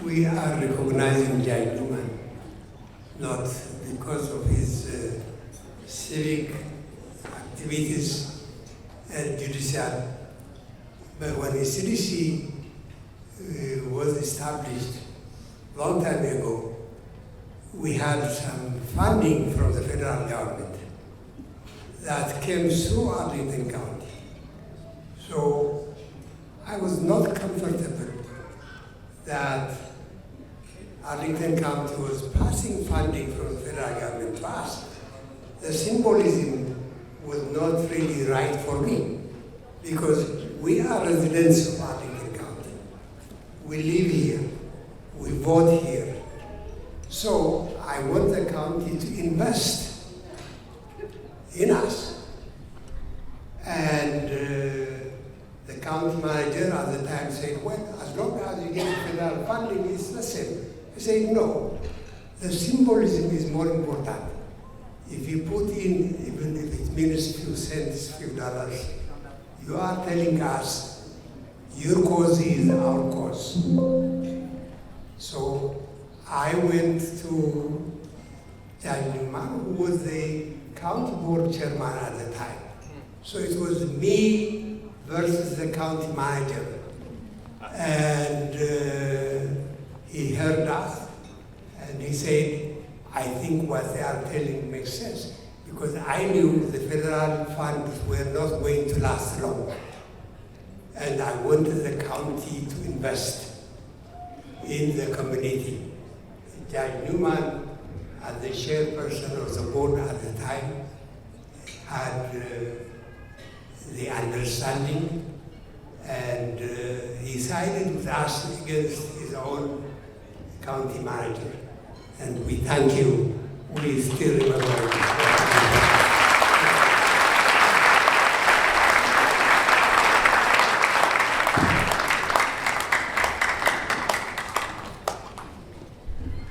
We are recognizing Jai Numan, not because of his civic activities and judicial, but when ECDC was established a long time ago, we had some funding from the federal government that came through Arlington County. So I was not comfortable that Arlington County was passing funding from the federal government to us. The symbolism was not really right for me, because we are residents of Arlington County. We live here, we vote here. So I want the county to invest in us. And the county manager at the time said, well, as long as you get federal funding, it's the same. I said, no, the symbolism is more important. If you put in, even if it means few cents, few dollars, you are telling us your cause is our cause. So I went to Jai Numan, who was the county board chairman at the time. So it was me versus the county manager. And he heard us, and he said, I think what they are telling makes sense, because I knew the federal funds were not going to last long. And I wanted the county to invest in the community. Judge Newman, as the chairperson of the board at the time, had the understanding, and he sided with us against his own county manager. And we thank you. We still remember.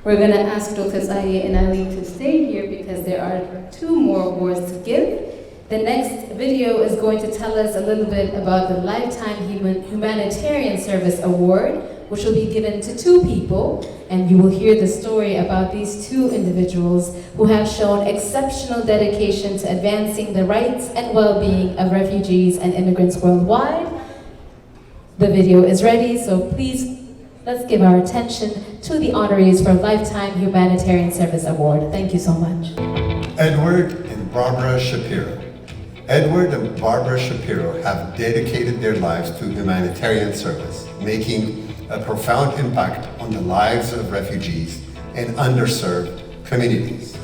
We're going to ask Dr. Zaye and Ali to stay here because there are 2 more awards to give. The next video is going to tell us a little bit about the Lifetime Humanitarian Service Award, which will be given to 2 people, and you will hear the story about these 2 individuals who have shown exceptional dedication to advancing the rights and well-being of refugees and immigrants worldwide. The video is ready, so please, let's give our attention to the honorees for Lifetime Humanitarian Service Award. Thank you so much. Edward and Barbara Shapiro. Edward and Barbara Shapiro have dedicated their lives to humanitarian service, making a profound impact on the lives of refugees and underserved communities.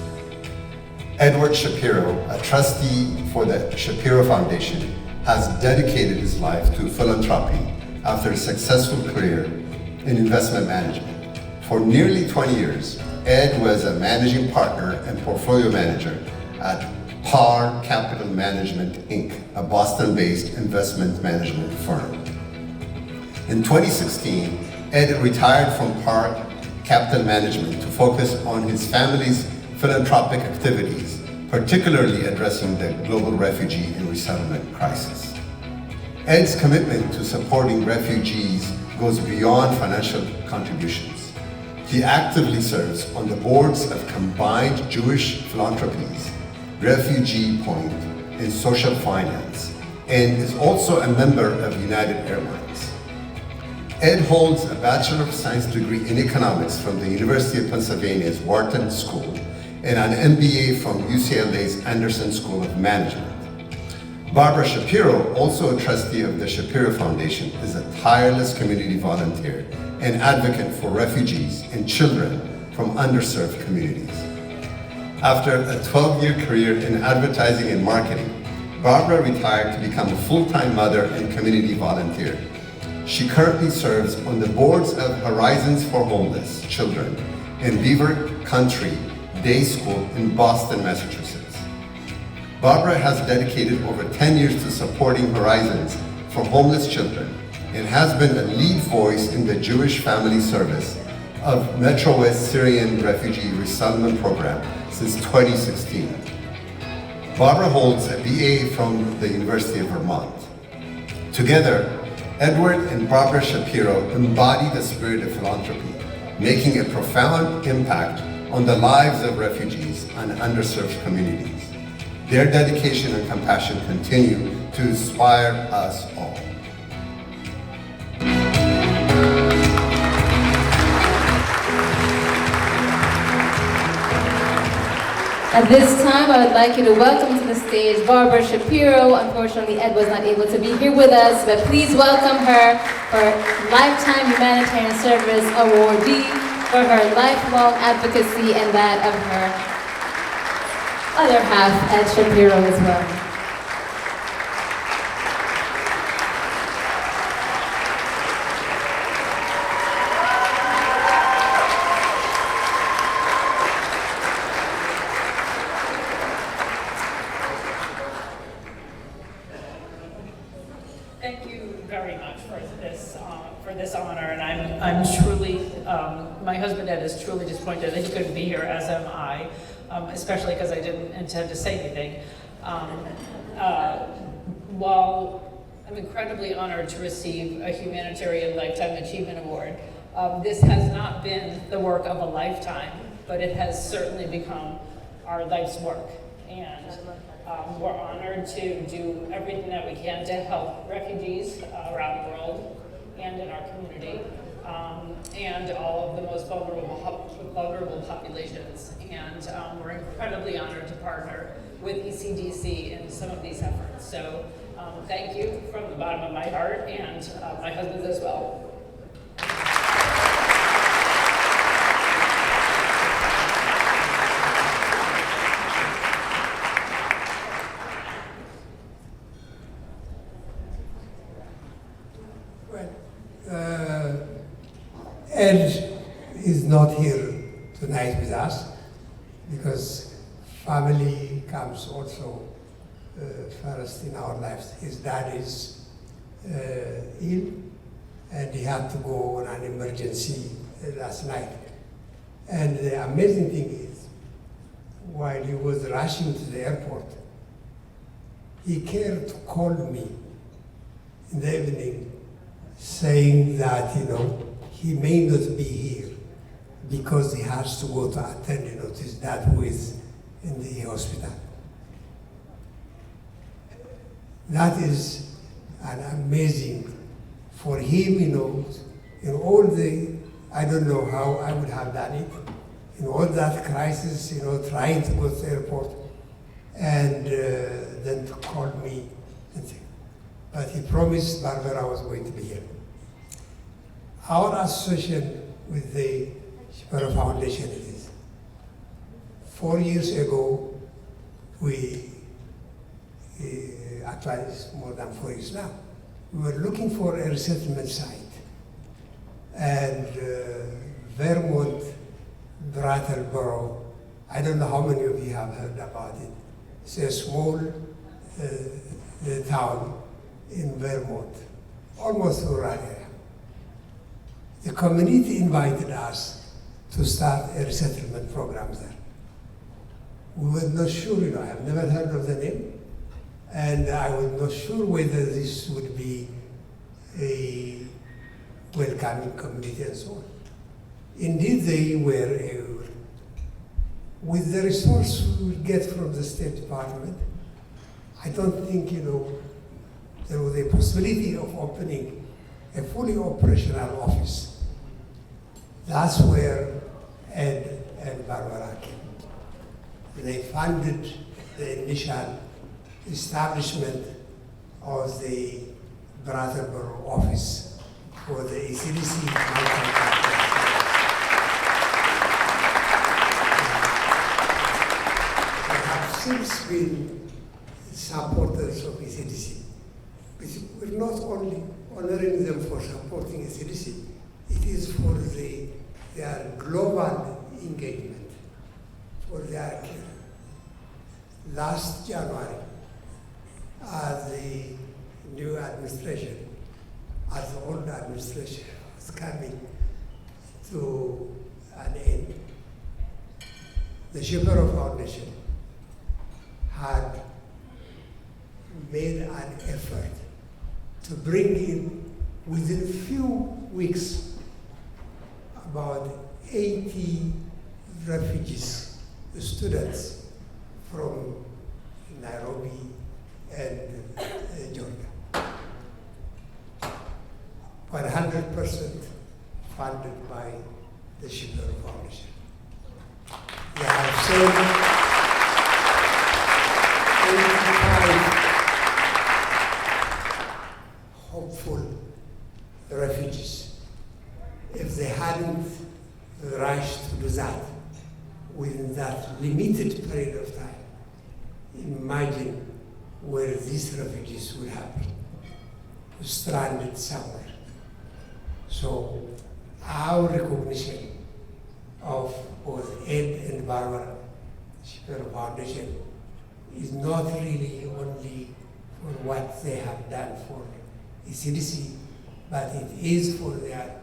Edward Shapiro, a trustee for the Shapiro Foundation, has dedicated his life to philanthropy after a successful career in investment management. For nearly 20 years, Ed was a managing partner and portfolio manager at Par Capital Management, Inc., a Boston-based investment management firm. In 2016, Ed retired from Par Capital Management to focus on his family's philanthropic activities, particularly addressing the global refugee and resettlement crisis. Ed's commitment to supporting refugees goes beyond financial contributions. He actively serves on the boards of combined Jewish philanthropies, Refugee Point, and Social Finance, and is also a member of United Airlines. Ed holds a Bachelor of Science degree in Economics from the University of Pennsylvania's Wharton School and an MBA from UCLA's Anderson School of Management. Barbara Shapiro, also a trustee of the Shapiro Foundation, is a tireless community volunteer and advocate for refugees and children from underserved communities. After a 12-year career in advertising and marketing, Barbara retired to become a full-time mother and community volunteer. She currently serves on the boards of Horizons for Homeless Children and Beaver Country Day School in Boston, Massachusetts. Barbara has dedicated over 10 years to supporting Horizons for Homeless Children and has been a lead voice in the Jewish Family Service of Metro West Syrian Refugee Resettlement Program since 2016. Barbara holds a BA from the University of Vermont. Together, Edward and Barbara Shapiro embody the spirit of philanthropy, making a profound impact on the lives of refugees and underserved communities. Their dedication and compassion continue to inspire us all. At this time, I would like you to welcome to the stage Barbara Shapiro. Unfortunately, Ed was not able to be here with us, but please welcome her for Lifetime Humanitarian Service Awardee for her lifelong advocacy and that of her other half, Ed Shapiro, as well. Thank you very much for this honor, and I'm truly, my husband Ed is truly disappointed that he couldn't be here, as am I, especially because I didn't intend to say anything. While I'm incredibly honored to receive a Humanitarian Lifetime Achievement Award, this has not been the work of a lifetime, but it has certainly become our life's work. And we're honored to do everything that we can to help refugees around the world and in our community, and all of the most vulnerable populations. And we're incredibly honored to partner with ECDC in some of these efforts. So thank you from the bottom of my heart, and my husband's as well. Ed is not here tonight with us because family comes also first in our lives. His dad is ill and he had to go on an emergency last night. And the amazing thing is, while he was rushing to the airport, he cared to call me in the evening saying that, he may not be here because he has to go to attend, to his dad who is in the hospital. That is an amazing for him, in all the, I don't know how I would have done it, in all that crisis, trying to go to the airport and then to call me and say, but he promised Barbara was going to be here. Our association with the Shapiro Foundation is 4 years ago, actually it's more than 4 years now, we were looking for a resettlement site. And Vermont, Brattleboro, I don't know how many of you have heard about it. It's a small town in Vermont, almost rural area. The community invited us to start a resettlement program there. We were not sure, I have never heard of the name, and I was not sure whether this would be a welcoming community and so on. Indeed, they were able, with the resource we get from the State Department, I don't think, there was a possibility of opening a fully operational office. That's where Ed and Barbara came. They funded the initial establishment of the Brattleboro office for the ECDC Fundraising. They have since been supporters of ECDC. We're not only honoring them for supporting ECDC, it is for their global engagement, for their care. Last January, as the new administration, as the old administration was coming to an end, the Shipero Foundation had made an effort to bring in, within a few weeks, about 80 refugees, students from Nairobi and Georgia. 100% funded by the Shipero Foundation. They have served 85 hopeful refugees. If they hadn't rushed to do that within that limited period of time, imagine where these refugees would have been, stranded somewhere. So our recognition of both Ed and Barbara, Shipero Foundation, is not really only for what they have done for ECDC, but it is for their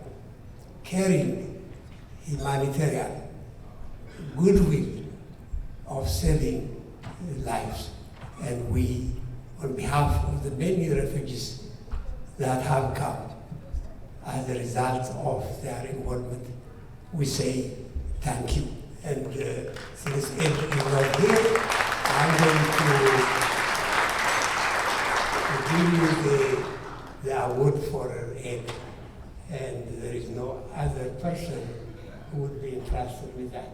caring humanitarian goodwill of saving lives. And we, on behalf of the many refugees that have come as a result of their involvement, we say thank you. And since Ed is not here, I'm going to give you the award for Ed. And there is no other person who would be entrusted with that.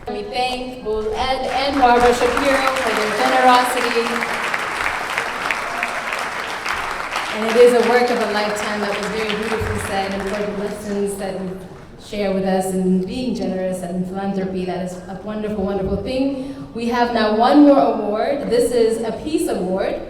We thank both Ed and Barbara Shapiro for their generosity. And it is a work of a lifetime, that was very beautifully said, and for the lessons that you share with us and being generous and philanthropy. That is a wonderful, wonderful thing. We have now one more award. This is a Peace Award,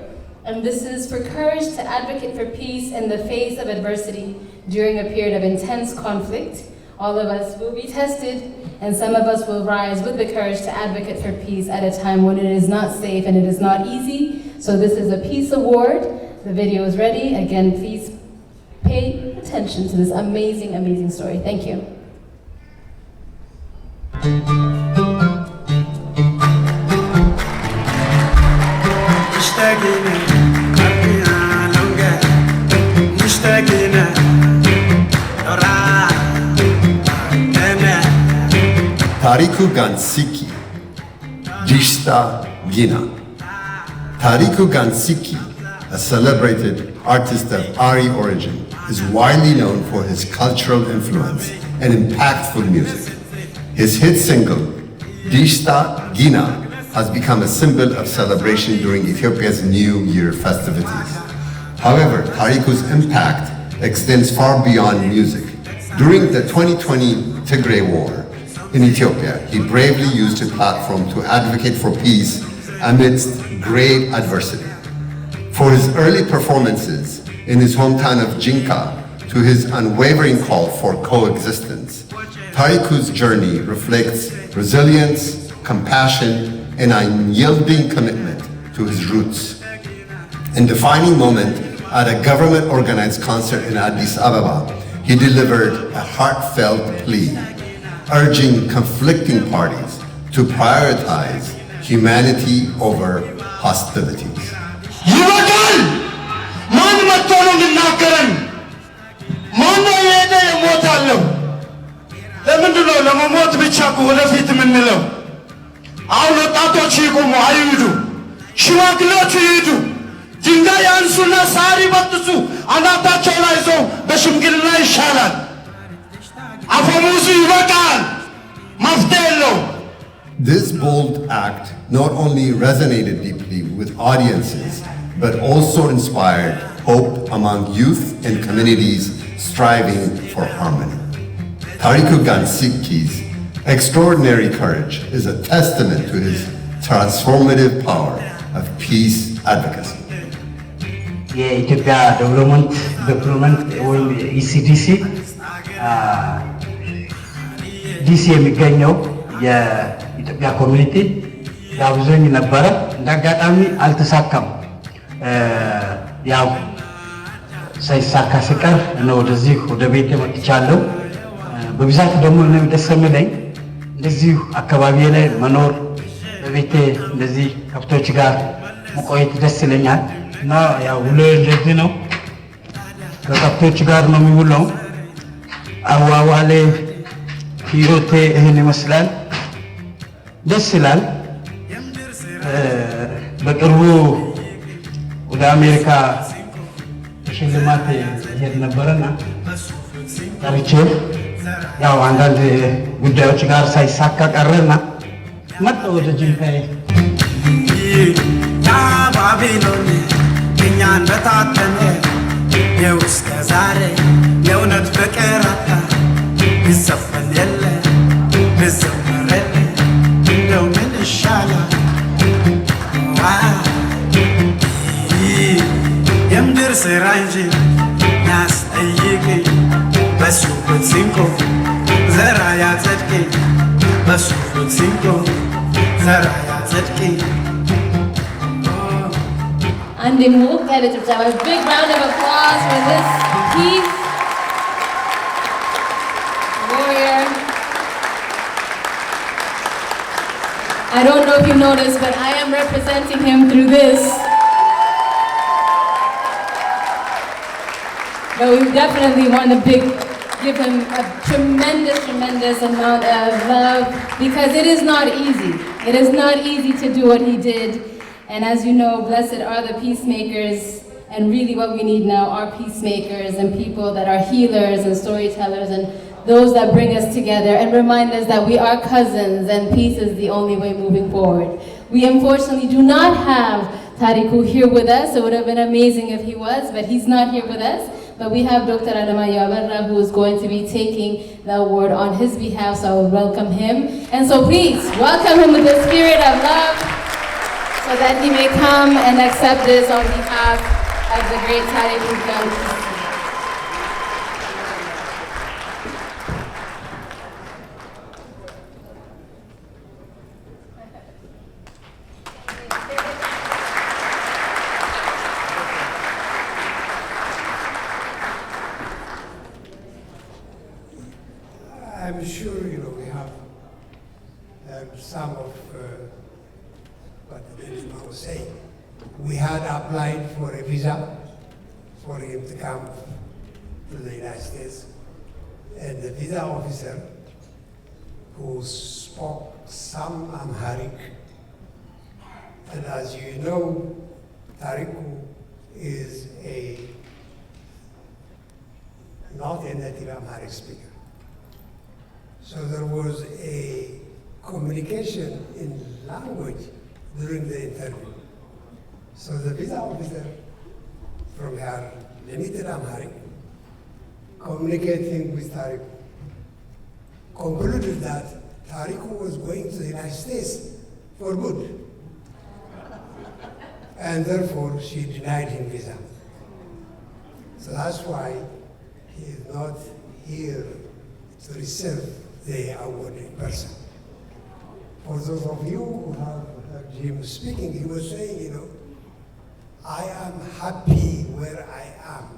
and this is for courage to advocate for peace in the face of adversity during a period of intense conflict. All of us will be tested, and some of us will rise with the courage to advocate for peace at a time when it is not safe and it is not easy. So this is a Peace Award. The video is ready. Again, please pay attention to this amazing, amazing story. Thank you. Tariku Gansiki, Dishta Gina. Tariku Gansiki, a celebrated artist of Ari origin, is widely known for his cultural influence and impactful music. His hit single, Dishta Gina, has become a symbol of celebration during Ethiopia's New Year festivities. However, Tariku's impact extends far beyond music. During the 2020 Tigray War in Ethiopia, he bravely used his platform to advocate for peace amidst great adversity. For his early performances in his hometown of Jinka, to his unwavering call for coexistence, Tariku's journey reflects resilience, compassion, and an unyielding commitment to his roots. In a defining moment at a government-organized concert in Addis Ababa, he delivered a heartfelt plea, urging conflicting parties to prioritize humanity over hostilities. ይበቃል! ማን መጥቶ ነው የሚናገረን? ማን የሄደ እሞታለሁ? ለምንድን ነው ለመሞት ብቻ ወደፊት የምንለው? አሁን ወጣቶች ይቁሙ፣ አይሂዱ። ሽማግሌዎቹ ይሂዱ። ድንጋይ ያንሱና ሳር ይበጥሱ፣ አናታቸው ላይ ይዘው በሽምግልና ይሻላል። አፈሙዙ ይበቃል፣ መፍትሄ የለው። This bold act not only resonated deeply with audiences, but also inspired hope among youth and communities striving for harmony. Tariku Gansiki's extraordinary courage is a testament to his transformative power of peace advocacy. የኢትዮጵያ ዴቨሎፕመንት ወይም ኢሲዲሲ ዲሲ የሚገኘው የኢትዮጵያ ኮሚኒቲ ጋብዞኝ ነበረ። እንዳጋጣሚ አልተሳካም። ያው ሳይሳካ ሲቀር ነው ወደዚህ ወደ ቤት መጥቻለሁ። በብዛት ደግሞ እኔ ደስ የሚለኝ እንደዚህ አካባቢ ላይ መኖር፣ በቤቴ እንደዚህ ከብቶች ጋር መቆየት ደስ ይለኛል እና ያው ሁሌ እንደዚህ ነው፣ ከከብቶች ጋር ነው የሚውለው። አዋዋሌ ህይወቴ ይህን ይመስላል። ደስ ይላል። በቅርቡ ወደ አሜሪካ ሽልማት ሄድ ነበረና ጠርቼ ያው አንዳንድ ጉዳዮች ጋር ሳይሳካ ቀረና መጣ ወደ ጅንካዬ። ባቢሎን እኛን በታተነ የውስከ ዛሬ የእውነት ፍቅር አጣ ይዘፈን የለ ይዘመር የለ እንደው ምን ይሻላል? የምድር ስራ እንጂ ያስጠይቅኝ በሱ ፍትሲንኮ ዘራ ያጸድቅኝ በሱ ፍትሲንኮ ዘራ ያጸድቅኝ። And they moved at it. A big round of applause for this peace warrior. I don't know if you noticed, but I am representing him through this. But we definitely want to give him a tremendous amount of love, because it is not easy. It is not easy to do what he did. And as you know, blessed are the peacemakers, and really what we need now are peacemakers and people that are healers and storytellers and those that bring us together and remind us that we are cousins and peace is the only way moving forward. We unfortunately do not have Tariku here with us. It would have been amazing if he was, but he's not here with us. But we have Dr. Adamayo Abarra, who is going to be taking the award on his behalf, so I will welcome him. And so please, welcome him with the spirit of love, so that he may come and accept this on behalf of the great Tariku Gansi. I'm sure, we have some of what the gentleman was saying. We had applied for a visa for him to come to the United States. And the visa officer, who spoke some Amharic, and as you know, Tariku is not a native Amharic speaker. So there was a communication in language during the interview. So the visa officer, from her limited Amharic, communicating with Tariku, concluded that Tariku was going to the United States for good. And therefore, she denied him visa. So that's why he is not here to receive the award in person. For those of you who have heard him speaking, he was saying, I am happy where I am.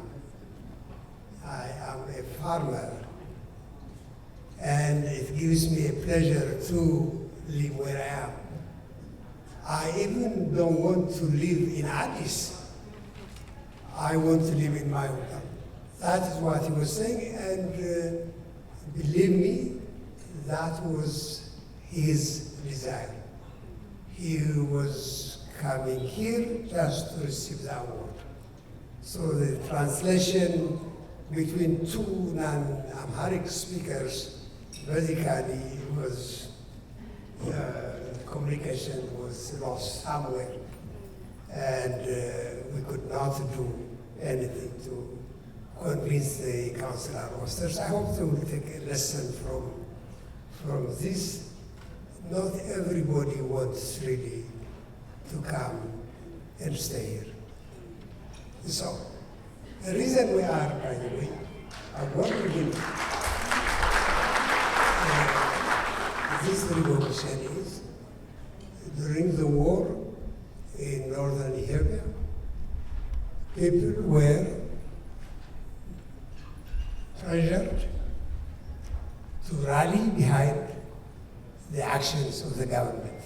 I am a farmer, and it gives me a pleasure to live where I am. I even don't want to live in Addis. I want to live in my hometown. That is what he was saying, and believe me, that was his desire. He was coming here just to receive the award. So the translation between two non-Amharic speakers basically was, communication was lost somewhere, and we could not do anything to convince the councillor officers. I hope they will take a lesson from this. Not everybody wants really to come and stay here. So, the reason we are, by the way, wondering this revolution is during the war in northern Ethiopia, people were pressured to rally behind the actions of the government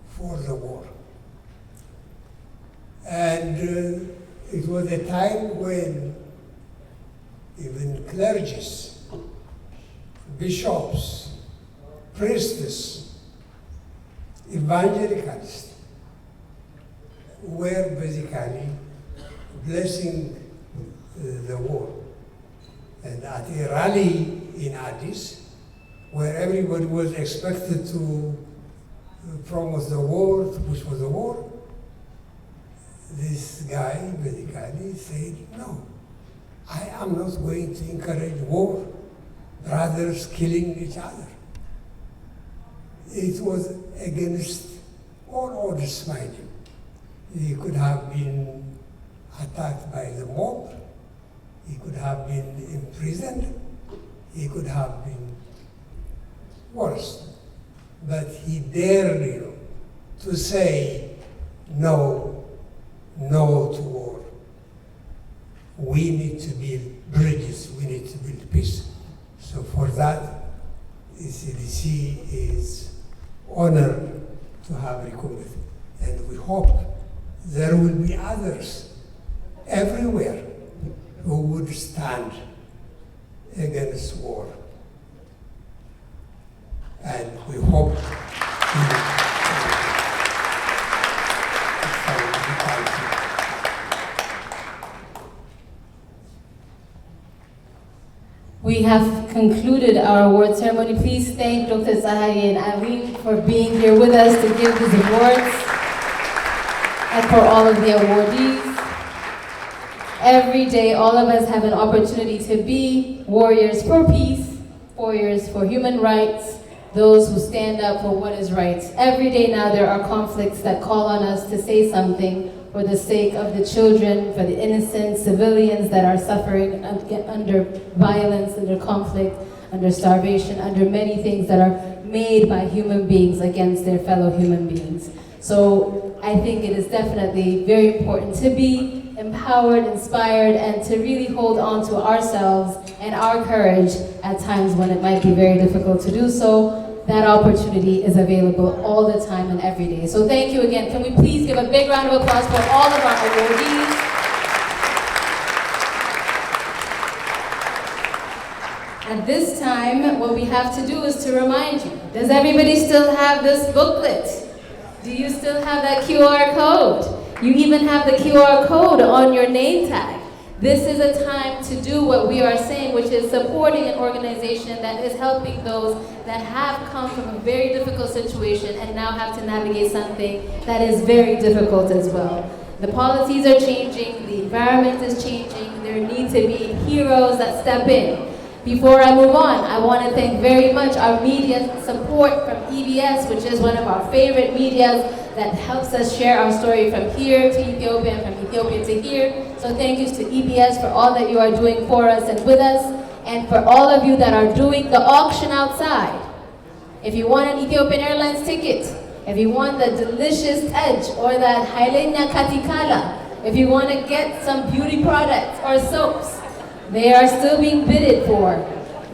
for the war. And it was a time when even clergies, bishops, priestesses, evangelicals were basically blessing the war. And at a rally in Addis, where everybody was expected to promote the war, to push for the war, this guy basically said, no, I am not going to encourage war, brothers killing each other. It was against all orders, mind you. He could have been attacked by the mob, he could have been imprisoned, he could have been worse. But he dared to say no to war. We need to build bridges, we need to build peace. So for that, ECDC is honored to have recruited. And we hope there will be others everywhere who would stand against war. And we hope we have concluded our award ceremony. Please thank Dr. Zahaye and Aline for being here with us to give these awards and for all of the awardees. Every day, all of us have an opportunity to be warriors for peace, warriors for human rights, those who stand up for what is right. Every day now there are conflicts that call on us to say something for the sake of the children, for the innocent civilians that are suffering under violence, under conflict, under starvation, under many things that are made by human beings against their fellow human beings. So I think it is definitely very important to be empowered, inspired, and to really hold on to ourselves and our courage at times when it might be very difficult to do so. That opportunity is available all the time and every day. So thank you again. Can we please give a big round of applause for all of our awardees? At this time, what we have to do is to remind you, does everybody still have this booklet? Do you still have that QR code? You even have the QR code on your name tag. This is a time to do what we are saying, which is supporting an organization that is helping those that have come from a very difficult situation and now have to navigate something that is very difficult as well. The policies are changing, the environment is changing, there need to be heroes that step in. Before I move on, I want to thank very much our media support from EBS, which is one of our favorite medias that helps us share our story from here to Ethiopia and from Ethiopia to here. So thank you to EBS for all that you are doing for us and with us, and for all of you that are doing the auction outside. If you want an Ethiopian Airlines ticket, if you want the delicious edge or that Hailenya Katikala, if you want to get some beauty products or soaps, they are still being bidded for.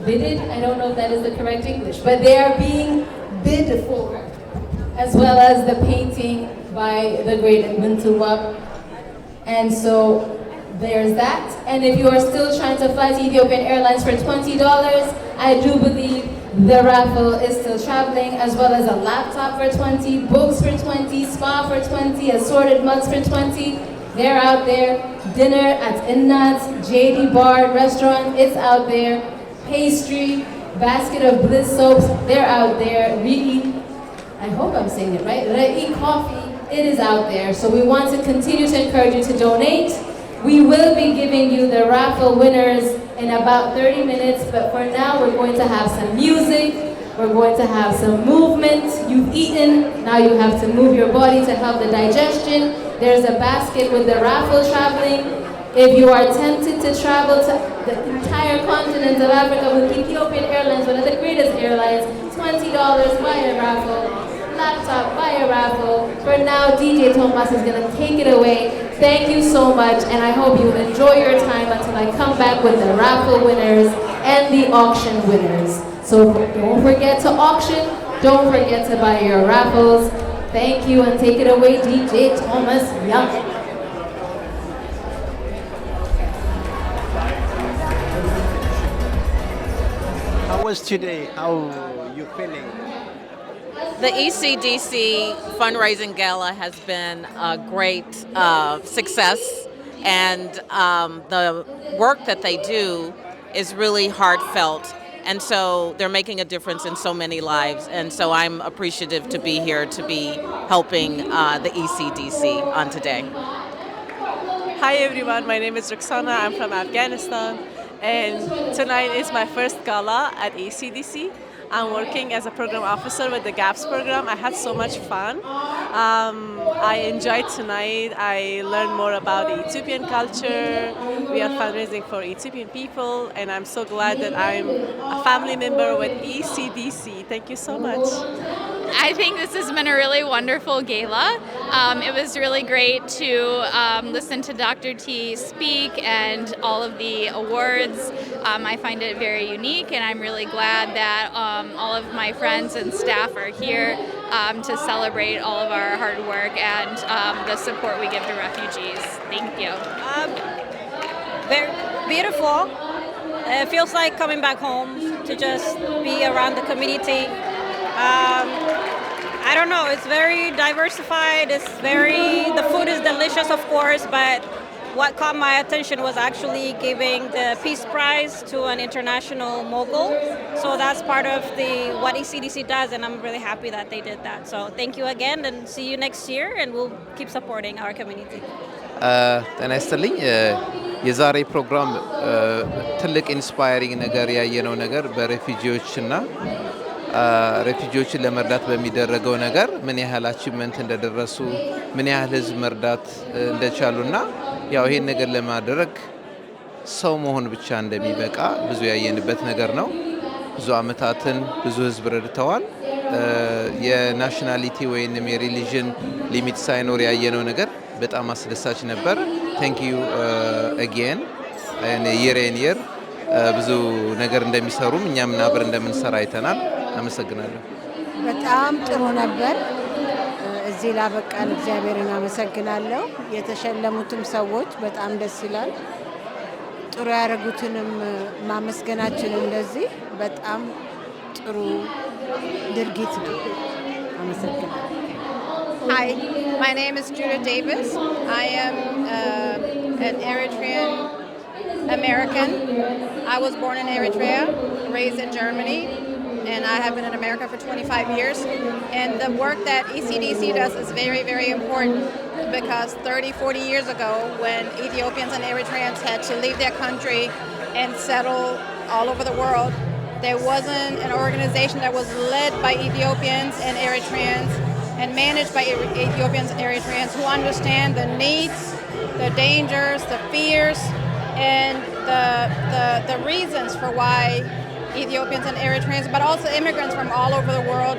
Bidded? I don't know if that is the correct English, but they are being bid for. as well as the painting by the great Muntuwap. And so there's that. And if you are still trying to fly to Ethiopian Airlines for $20, I do believe the raffle is still traveling, as well as a laptop for 20, books for 20, spa for 20, assorted mugs for 20. They're out there. Dinner at Innat's, JD Bar Restaurant, it's out there. Pastry, basket of Bliss soaps, they're out there. Really, I hope I'm saying it right. Re'i Coffee, it is out there. So we want to continue to encourage you to donate. We will be giving you the raffle winners in about 30 minutes, but for now we're going to have some music, we're going to have some movement. You've eaten, now you have to move your body to help the digestion. There's a basket with the raffle traveling. If you are tempted to travel to the entire continent of Africa with Ethiopian Airlines, one of the greatest airlines, $20, buy a raffle, laptop, buy a raffle. For now, DJ Thomas is going to take it away. Thank you so much, and I hope you enjoy your time until I come back with the raffle winners and the auction winners. So don't forget to auction, don't forget to buy your raffles. Thank you, and take it away, DJ Thomas Young. How was today? How you feeling? The ECDC Fundraising Gala has been a great success, and the work that they do is really heartfelt, and so they're making a difference in so many lives, and so I'm appreciative to be here to be helping the ECDC on today. Hi everyone, my name is Roxana, I'm from Afghanistan, and tonight is my first gala at ECDC. I'm working as a program officer with the GAPS program. I had so much fun. I enjoyed tonight. I learned more about the Ethiopian culture. We are fundraising for Ethiopian people, and I'm so glad that I'm a family member with ECDC. Thank you so much. I think this has been a really wonderful gala. It was really great to listen to Dr. T speak and all of the awards. I find it very unique, and I'm really glad that all of my friends and staff are here to celebrate all of our hard work and the support we give to refugees. Thank you. Very beautiful. It feels like coming back home to just be around the community. I don't know, it's very diversified, the food is delicious, of course, but what caught my attention was actually giving the Peace Prize to an international mogul. So that's part of what ECDC does, and I'm really happy that they did that. So thank you again, and see you next year, and we'll keep supporting our community. ጤና ይስጥልኝ። የዛሬ ፕሮግራም ትልቅ ኢንስፓየሪንግ ነገር ያየነው ነገር በሬፊጂዎችና ሬፊጂዎችን ለመርዳት በሚደረገው ነገር ምን ያህል አቺቭመንት እንደደረሱ ምን ያህል ህዝብ መርዳት እንደቻሉና ያው ይሄን ነገር ለማድረግ ሰው መሆን ብቻ እንደሚበቃ ብዙ ያየንበት ነገር ነው። ብዙ አመታትን ብዙ ህዝብ ረድተዋል። የናሽናሊቲ ወይንም የሪሊጅን ሊሚት ሳይኖር ያየነው ነገር በጣም አስደሳች ነበር። ቴንክ ዩ አጌን የር ብዙ ነገር እንደሚሰሩም እኛም አብረን እንደምንሰራ አይተናል። አመሰግናለሁ። በጣም ጥሩ ነበር። እዚህ ላበቃን እግዚአብሔርን አመሰግናለሁ። የተሸለሙትም ሰዎች በጣም ደስ ይላል። ጥሩ ያደረጉትንም ማመስገናችን እንደዚህ በጣም ጥሩ ድርጊት ነው። አመሰግናለሁ። Hi, my name is Judah Davis. I am an Eritrean American. I was born in Eritrea, raised in Germany, and I have been in America for 25 years. And the work that ECDC does is very, very important because 30, 40 years ago, when Ethiopians and Eritreans had to leave their country and settle all over the world, there wasn't an organization that was led by Ethiopians and Eritreans and managed by Ethiopians and Eritreans who understand the needs, the dangers, the fears, and the reasons for why Ethiopians and Eritreans, but also immigrants from all over the world,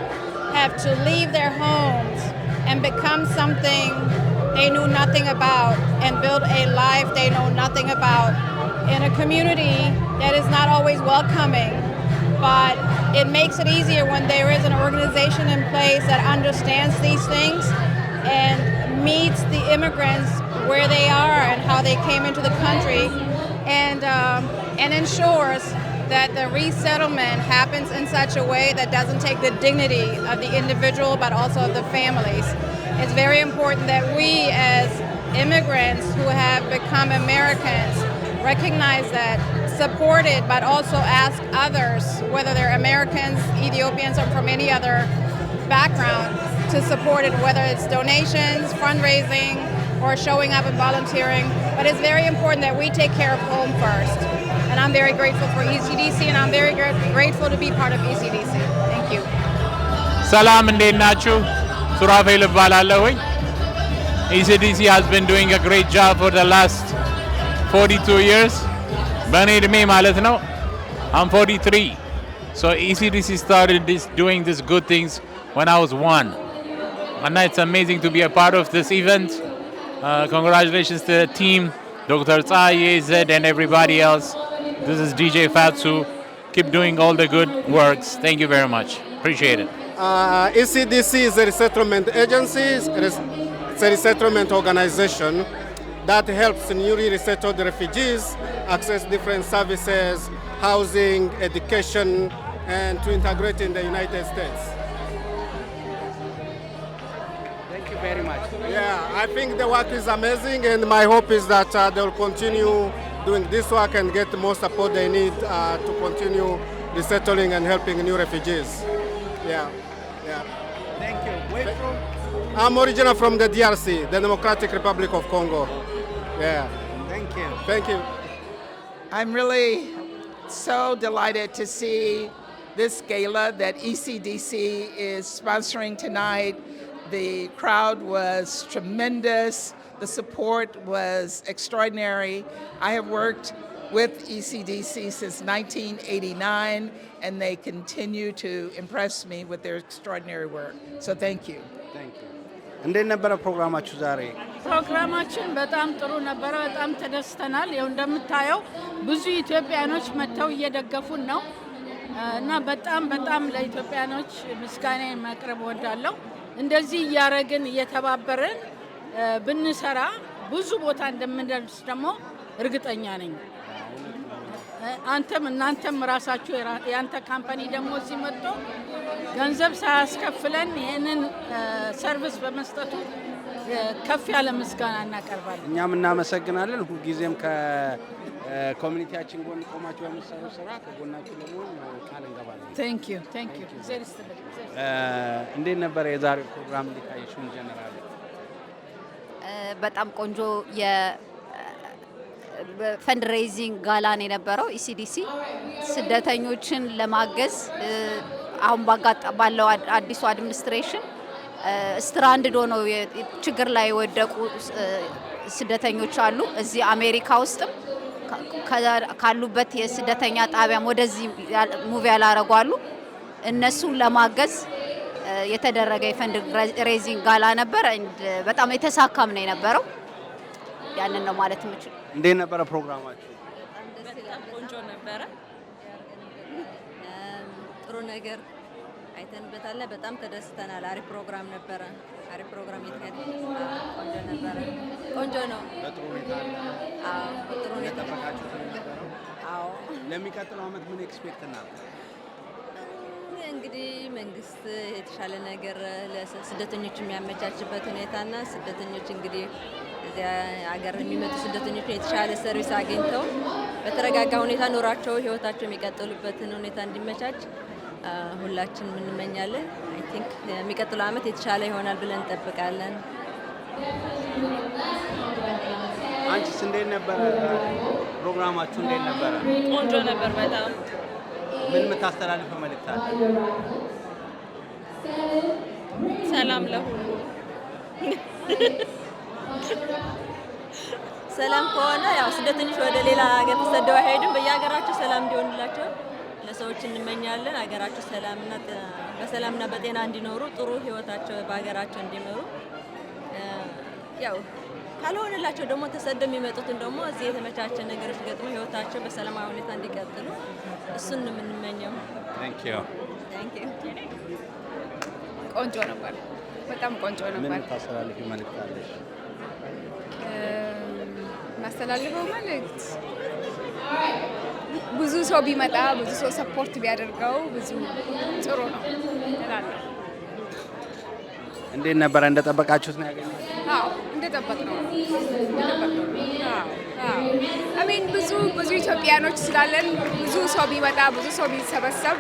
have to leave their homes and become something they knew nothing about and build a life they know nothing about in a community that is not always welcoming, but it makes it easier when there is an organization in place that understands these things and meets the immigrants where they are and how they came into the country, and ensures that the resettlement happens in such a way that doesn't take the dignity of the individual but also of the families. It's very important that we as immigrants who have become Americans recognize that, support it, but also ask others, whether they're Americans, Ethiopians, or from any other background, to support it, whether it's donations, fundraising, or showing up and volunteering. But it's very important that we take care of home first. And I'm very grateful for ECDC, and I'm very grateful to be part of ECDC. Thank you. ሰላም እንዴት ናችሁ? ሱራፌል እባላለሁኝ። ECDC has been doing a great job for the last 42 years. በእኔ እድሜ ማለት ነው. I'm 43. So ECDC started doing these good things when I was 1. And it's amazing to be a part of this event. Congratulations to the team, Dr. Tsaye, Zed, and everybody else. This is DJ Fatsu. Keep doing all the good works. Thank you very much. Appreciate it. ECDC is a resettlement agency. It's a resettlement organization that helps newly resettled refugees access different services, housing, education, and to integrate in the United States. Thank you very much. Yeah, I think the work is amazing, and my hope is that they'll continue doing this work and get the most support they need to continue resettling and helping new refugees. Yeah. Thank you. Where from? I'm original from the DRC, the Democratic Republic of Congo. Yeah. Thank you. Thank you. I'm really so delighted to see this gala that ECDC is sponsoring tonight. The crowd was tremendous. The support was extraordinary. I have worked with ECDC since 1989, and they continue to impress me with their extraordinary work. So thank you. Thank you. እንዴት ነበረ ፕሮግራማችሁ ዛሬ? ፕሮግራማችን በጣም ጥሩ ነበረ። በጣም ተደስተናል። ይኸው እንደምታየው ብዙ ኢትዮጵያኖች መጥተው እየደገፉን ነው እና በጣም ለኢትዮጵያኖች ምስጋና ማቅረብ እወዳለሁ። እንደዚህ እያረግን እየተባበርን ብንሰራ ብዙ ቦታ እንደምንደርስ ደግሞ እርግጠኛ ነኝ። እናንተም ራሳችሁ ያንተ ካምፓኒ ደግሞ እዚህ መጥቶ ገንዘብ ሳያስከፍለን ይሄንን ሰርቪስ በመስጠቱ ከፍ ያለ ምስጋና እናቀርባለን። እኛም እናመሰግናለን። ሁልጊዜም ከኮሚኒቲያችን ጎን ቆማችሁ በምትሰሩ ስራ ከጎናችሁ ለመሆን ቃል እንገባለን። Thank you. እንዴት ነበረ የዛሬው ፕሮግራም? እንዲታየሽው ጀነራል በጣም ቆንጆ ፈንድሬዚንግ ጋላ ነው የነበረው። ኢሲዲሲ ስደተኞችን ለማገዝ አሁን ባለው አዲሱ አድሚኒስትሬሽን ስትራንድድ ሆነው ችግር ላይ የወደቁ ስደተኞች አሉ። እዚህ አሜሪካ ውስጥም ካሉበት የስደተኛ ጣቢያም ወደዚህ ሙቭ ያላረጉ አሉ። እነሱን ለማገዝ የተደረገ የፈንድሬዚንግ ጋላ ነበር። በጣም የተሳካም ነው የነበረው። ያንን ነው ማለት የምችለው። እንዴት ነበረ ፕሮግራማችሁ? በጣም ቆንጆ ነበረ። ጥሩ ነገር አይተንበታል። በጣም ተደስተናል። አሪፍ ፕሮግራም ነበረ። አሪፍ ፕሮግራም የተካሄደ ቆንጆ ነበረ። ቆንጆ ነው። በጥሩ ሁኔታ በጥሩ ሁኔታ ተጠብቃችሁ ነበረ? አዎ። ለሚቀጥለው አመት ምን ኤክስፔክት እናድርግ? እንግዲህ መንግስት የተሻለ ነገር ለስደተኞች የሚያመቻችበት ሁኔታና ስደተኞች እንግዲህ እዚያ ሀገር የሚመጡ ስደተኞች የተሻለ ሰርቪስ አግኝተው በተረጋጋ ሁኔታ ኖራቸው ህይወታቸው የሚቀጥሉበትን ሁኔታ እንዲመቻች ሁላችን እንመኛለን። አይ ቲንክ የሚቀጥለው አመት የተሻለ ይሆናል ብለን እንጠብቃለን። አንቺስ እንዴት ነበረ ፕሮግራማችሁ? እንዴት ነበረ? ቆንጆ ነበር በጣም። ምን የምታስተላልፈው መልእክት አለ? ሰላም ለሁሉ። ሰላም ከሆነ ያው ስደተኞች ወደ ሌላ ሀገር ተሰደው አይሄዱም። በየሀገራቸው ሰላም እንዲሆንላቸው ለሰዎች እንመኛለን። ሀገራቸው በሰላምና በጤና እንዲኖሩ፣ ጥሩ ህይወታቸው በሀገራቸው እንዲመሩ፣ ያው ካልሆነላቸው ደግሞ ተሰደው የሚመጡትን ደግሞ እዚህ የተመቻቸ ነገሮች ገጥሞ ህይወታቸው በሰላማዊ ሁኔታ እንዲቀጥሉ እሱን ነው የምንመኘው። Thank you. Thank you. ቆንጆ ነበር። በጣም ቆንጆ ነበር። ምን ታስተላልፊ መልእክት አለሽ? ማስተላልፈው መልእክት ብዙ ሰው ቢመጣ ብዙ ሰው ሰፖርት ቢያደርገው ብዙ ጥሩ ነው እላለሁ። እንዴት ነበረ? እንደጠበቃችሁት ነው ያገኘው? አዎ እንደጠበቅነው ነው። አሜን። ብዙ ኢትዮጵያኖች ስላለን ብዙ ሰው ቢመጣ ብዙ ሰው ቢሰበሰብ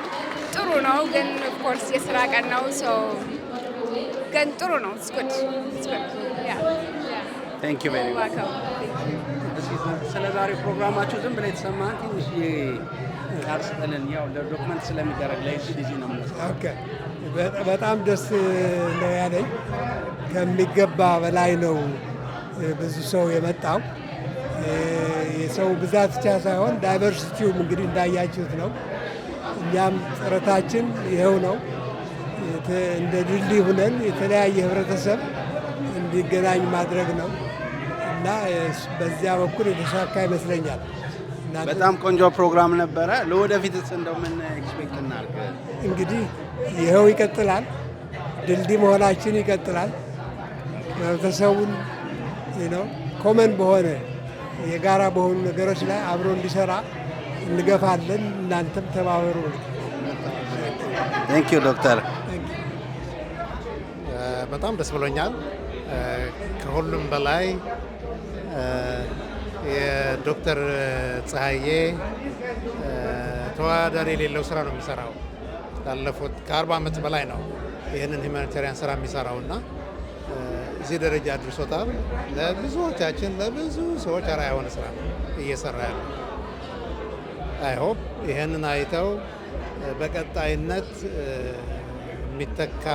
ጥሩ ነው። ግን ኦፍ ኮርስ የስራ ቀን ነው። ግን ጥሩ ነው። It's good. Yeah. Thank you very much. ስለ ዛሬው ፕሮግራማችሁ ዝም ብለህ የተሰማህን ትንሽ ቃል ስጠልን። ያው ለዶክመንት ስለሚደረግ ለኢሲዲሲ ነው የምንሰራው። ኦኬ። በጣም ደስ ነው ያለኝ። ከሚገባ በላይ ነው ብዙ ሰው የመጣው። የሰው ብዛት ብቻ ሳይሆን ዳይቨርሲቲውም እንግዲህ እንዳያችሁት ነው። እኛም ጥረታችን ይኸው ነው። እንደ ድልድይ ሁነን የተለያየ ህብረተሰብ እንዲገናኝ ማድረግ ነው እና በዚያ በኩል የተሳካ ይመስለኛል። በጣም ቆንጆ ፕሮግራም ነበረ። ለወደፊትስ እንደው ምን ኤክስፔክት እናድርግ? እንግዲህ ይኸው ይቀጥላል። ድልድይ መሆናችን ይቀጥላል። ህብረተሰቡን ኮመን በሆነ የጋራ በሆኑ ነገሮች ላይ አብሮ እንዲሰራ እንገፋለን። እናንተም ተባበሩ። ቴንክ ዩ ዶክተር። በጣም ደስ ብሎኛል። ከሁሉም በላይ የዶክተር ፀሐዬ ተወዳዳሪ የሌለው ስራ ነው የሚሰራው። ላለፉት ከ40 ዓመት በላይ ነው ይህንን ሂውማኒታሪያን ስራ የሚሰራው እና እዚህ ደረጃ አድርሶታል። ለብዙዎቻችን ለብዙ ሰዎች አርአያ የሆነ ስራ ነው እየሰራ ያለው። አይ ሆፕ ይህንን አይተው በቀጣይነት የሚተካ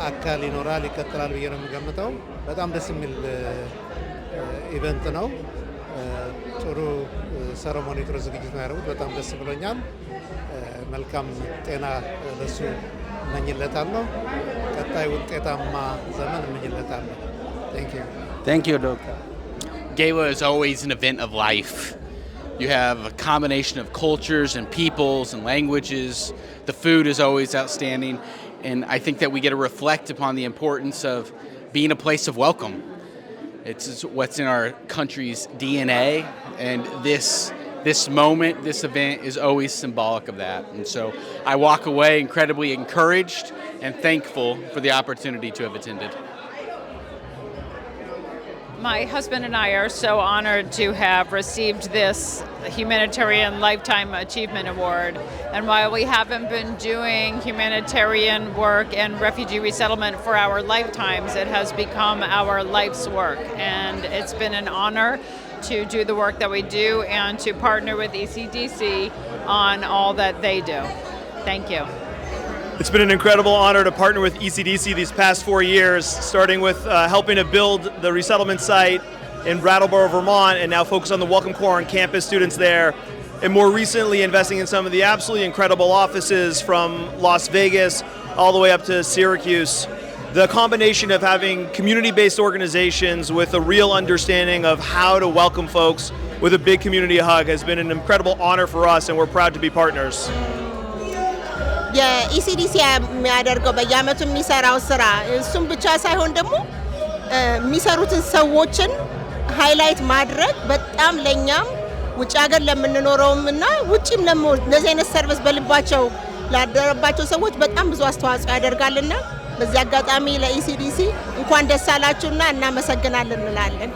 አካል ይኖራል፣ ይቀጥላል ብዬ ነው የምገምተው። በጣም ደስ የሚል ኢቨንት ነው። ጥሩ ሰረሞኒ፣ ጥሩ ዝግጅት ነው ያደረጉት። በጣም ደስ ብሎኛል። መልካም ጤና ለሱ እመኝለታለሁ። ቀጣይ ውጤታማ ዘመን እመኝለታለሁ። Thank you, Doctor. Gala is always an event of life. You have a combination of cultures and peoples and languages. The food is always outstanding. And I think that we get to reflect upon the importance of being a place of welcome. It's what's in our country's DNA. And this moment, this event is always symbolic of that. And so I walk away incredibly encouraged and thankful for the opportunity to have attended. My husband and I are so honored to have received this Humanitarian Lifetime Achievement Award. And while we haven't been doing humanitarian work and refugee resettlement for our lifetimes, it has become our life's work. And it's been an honor to do the work that we do and to partner with ECDC on all that they do. Thank you. It's been an incredible honor to partner with ECDC these past 4 years, starting with helping to build the resettlement site in Brattleboro, Vermont, and now focus on the Welcome Corps and campus students there. And more recently, investing in some of the absolutely incredible offices from Las Vegas all the way up to Syracuse. The combination of having community-based organizations with a real understanding of how to welcome folks with a big community hug has been an incredible honor for us, and we're proud to be partners. የኢሲዲሲ የሚያደርገው በየአመቱ የሚሰራው ስራ እሱም ብቻ ሳይሆን ደግሞ የሚሰሩትን ሰዎችን ሃይላይት ማድረግ በጣም ለኛም ውጭ ሀገር ለምንኖረውም እና ውጪም ደግሞ እንደዚህ አይነት ሰርቪስ በልባቸው ላደረባቸው ሰዎች በጣም ብዙ አስተዋጽኦ ያደርጋልና በዚህ አጋጣሚ ለኢሲዲሲ እንኳን ደስ አላችሁና እናመሰግናለን እንላለን።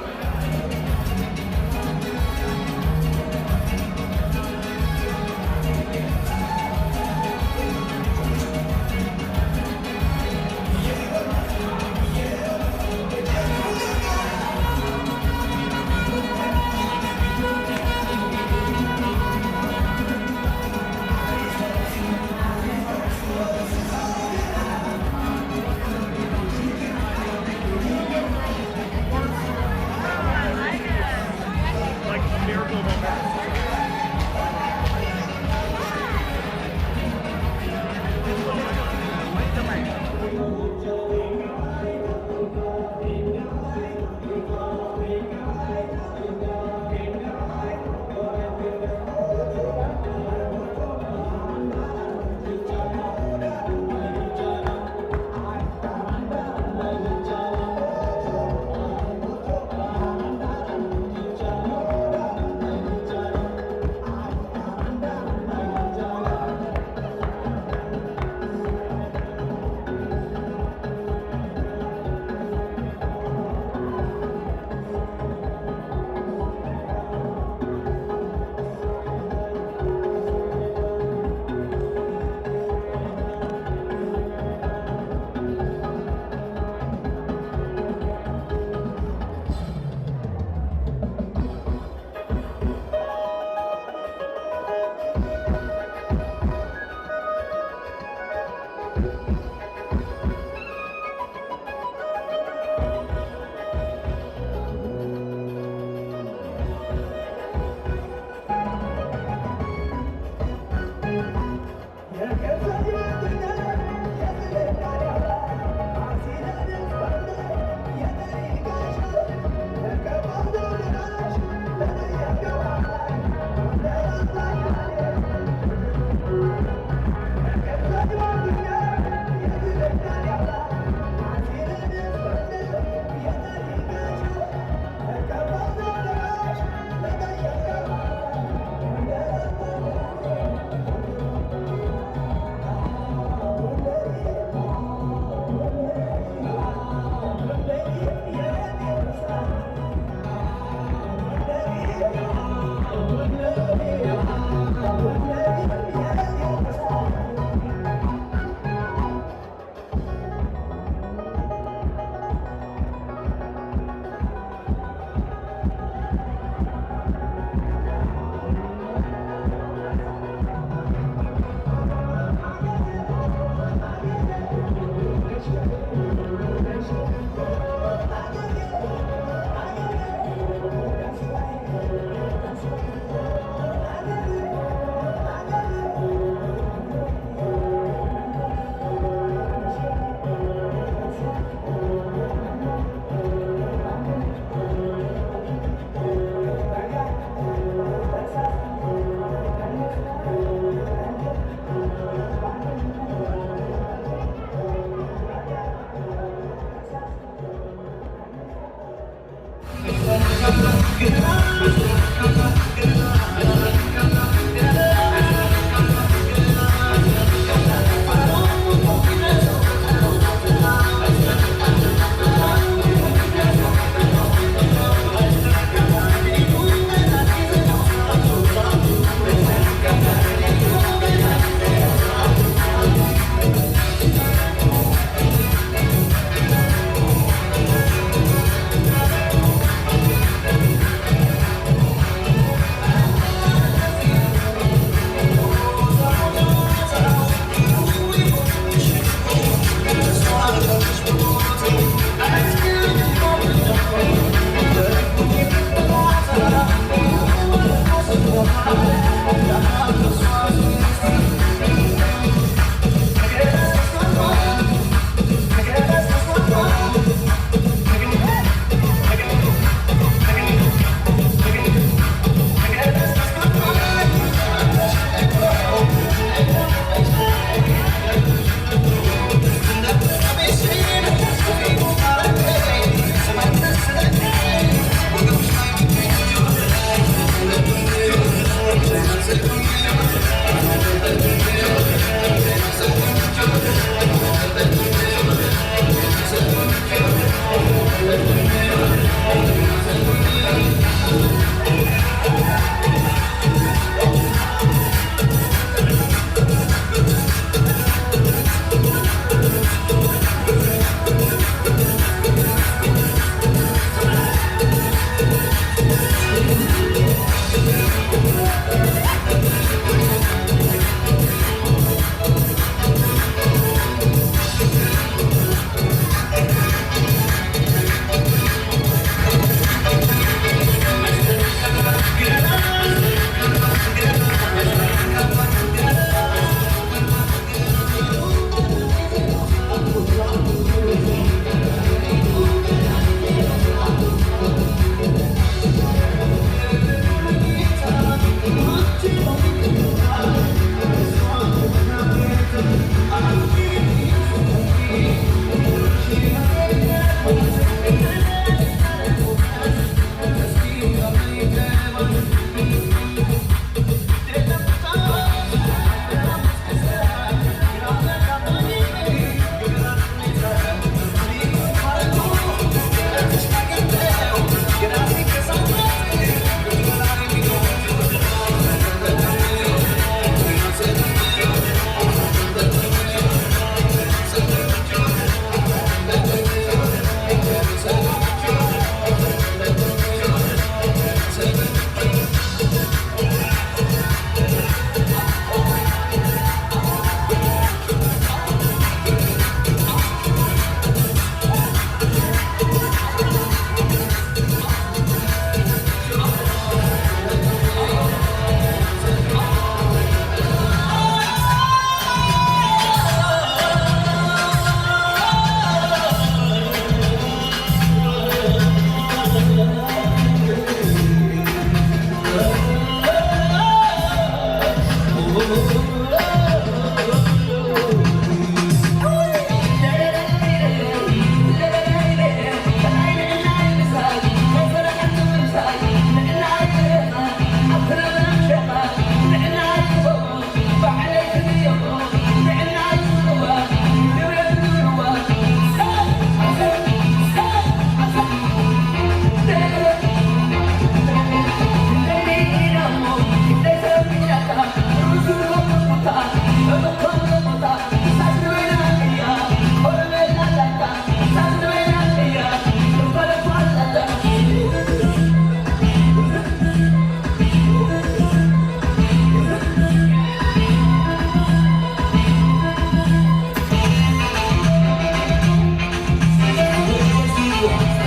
you.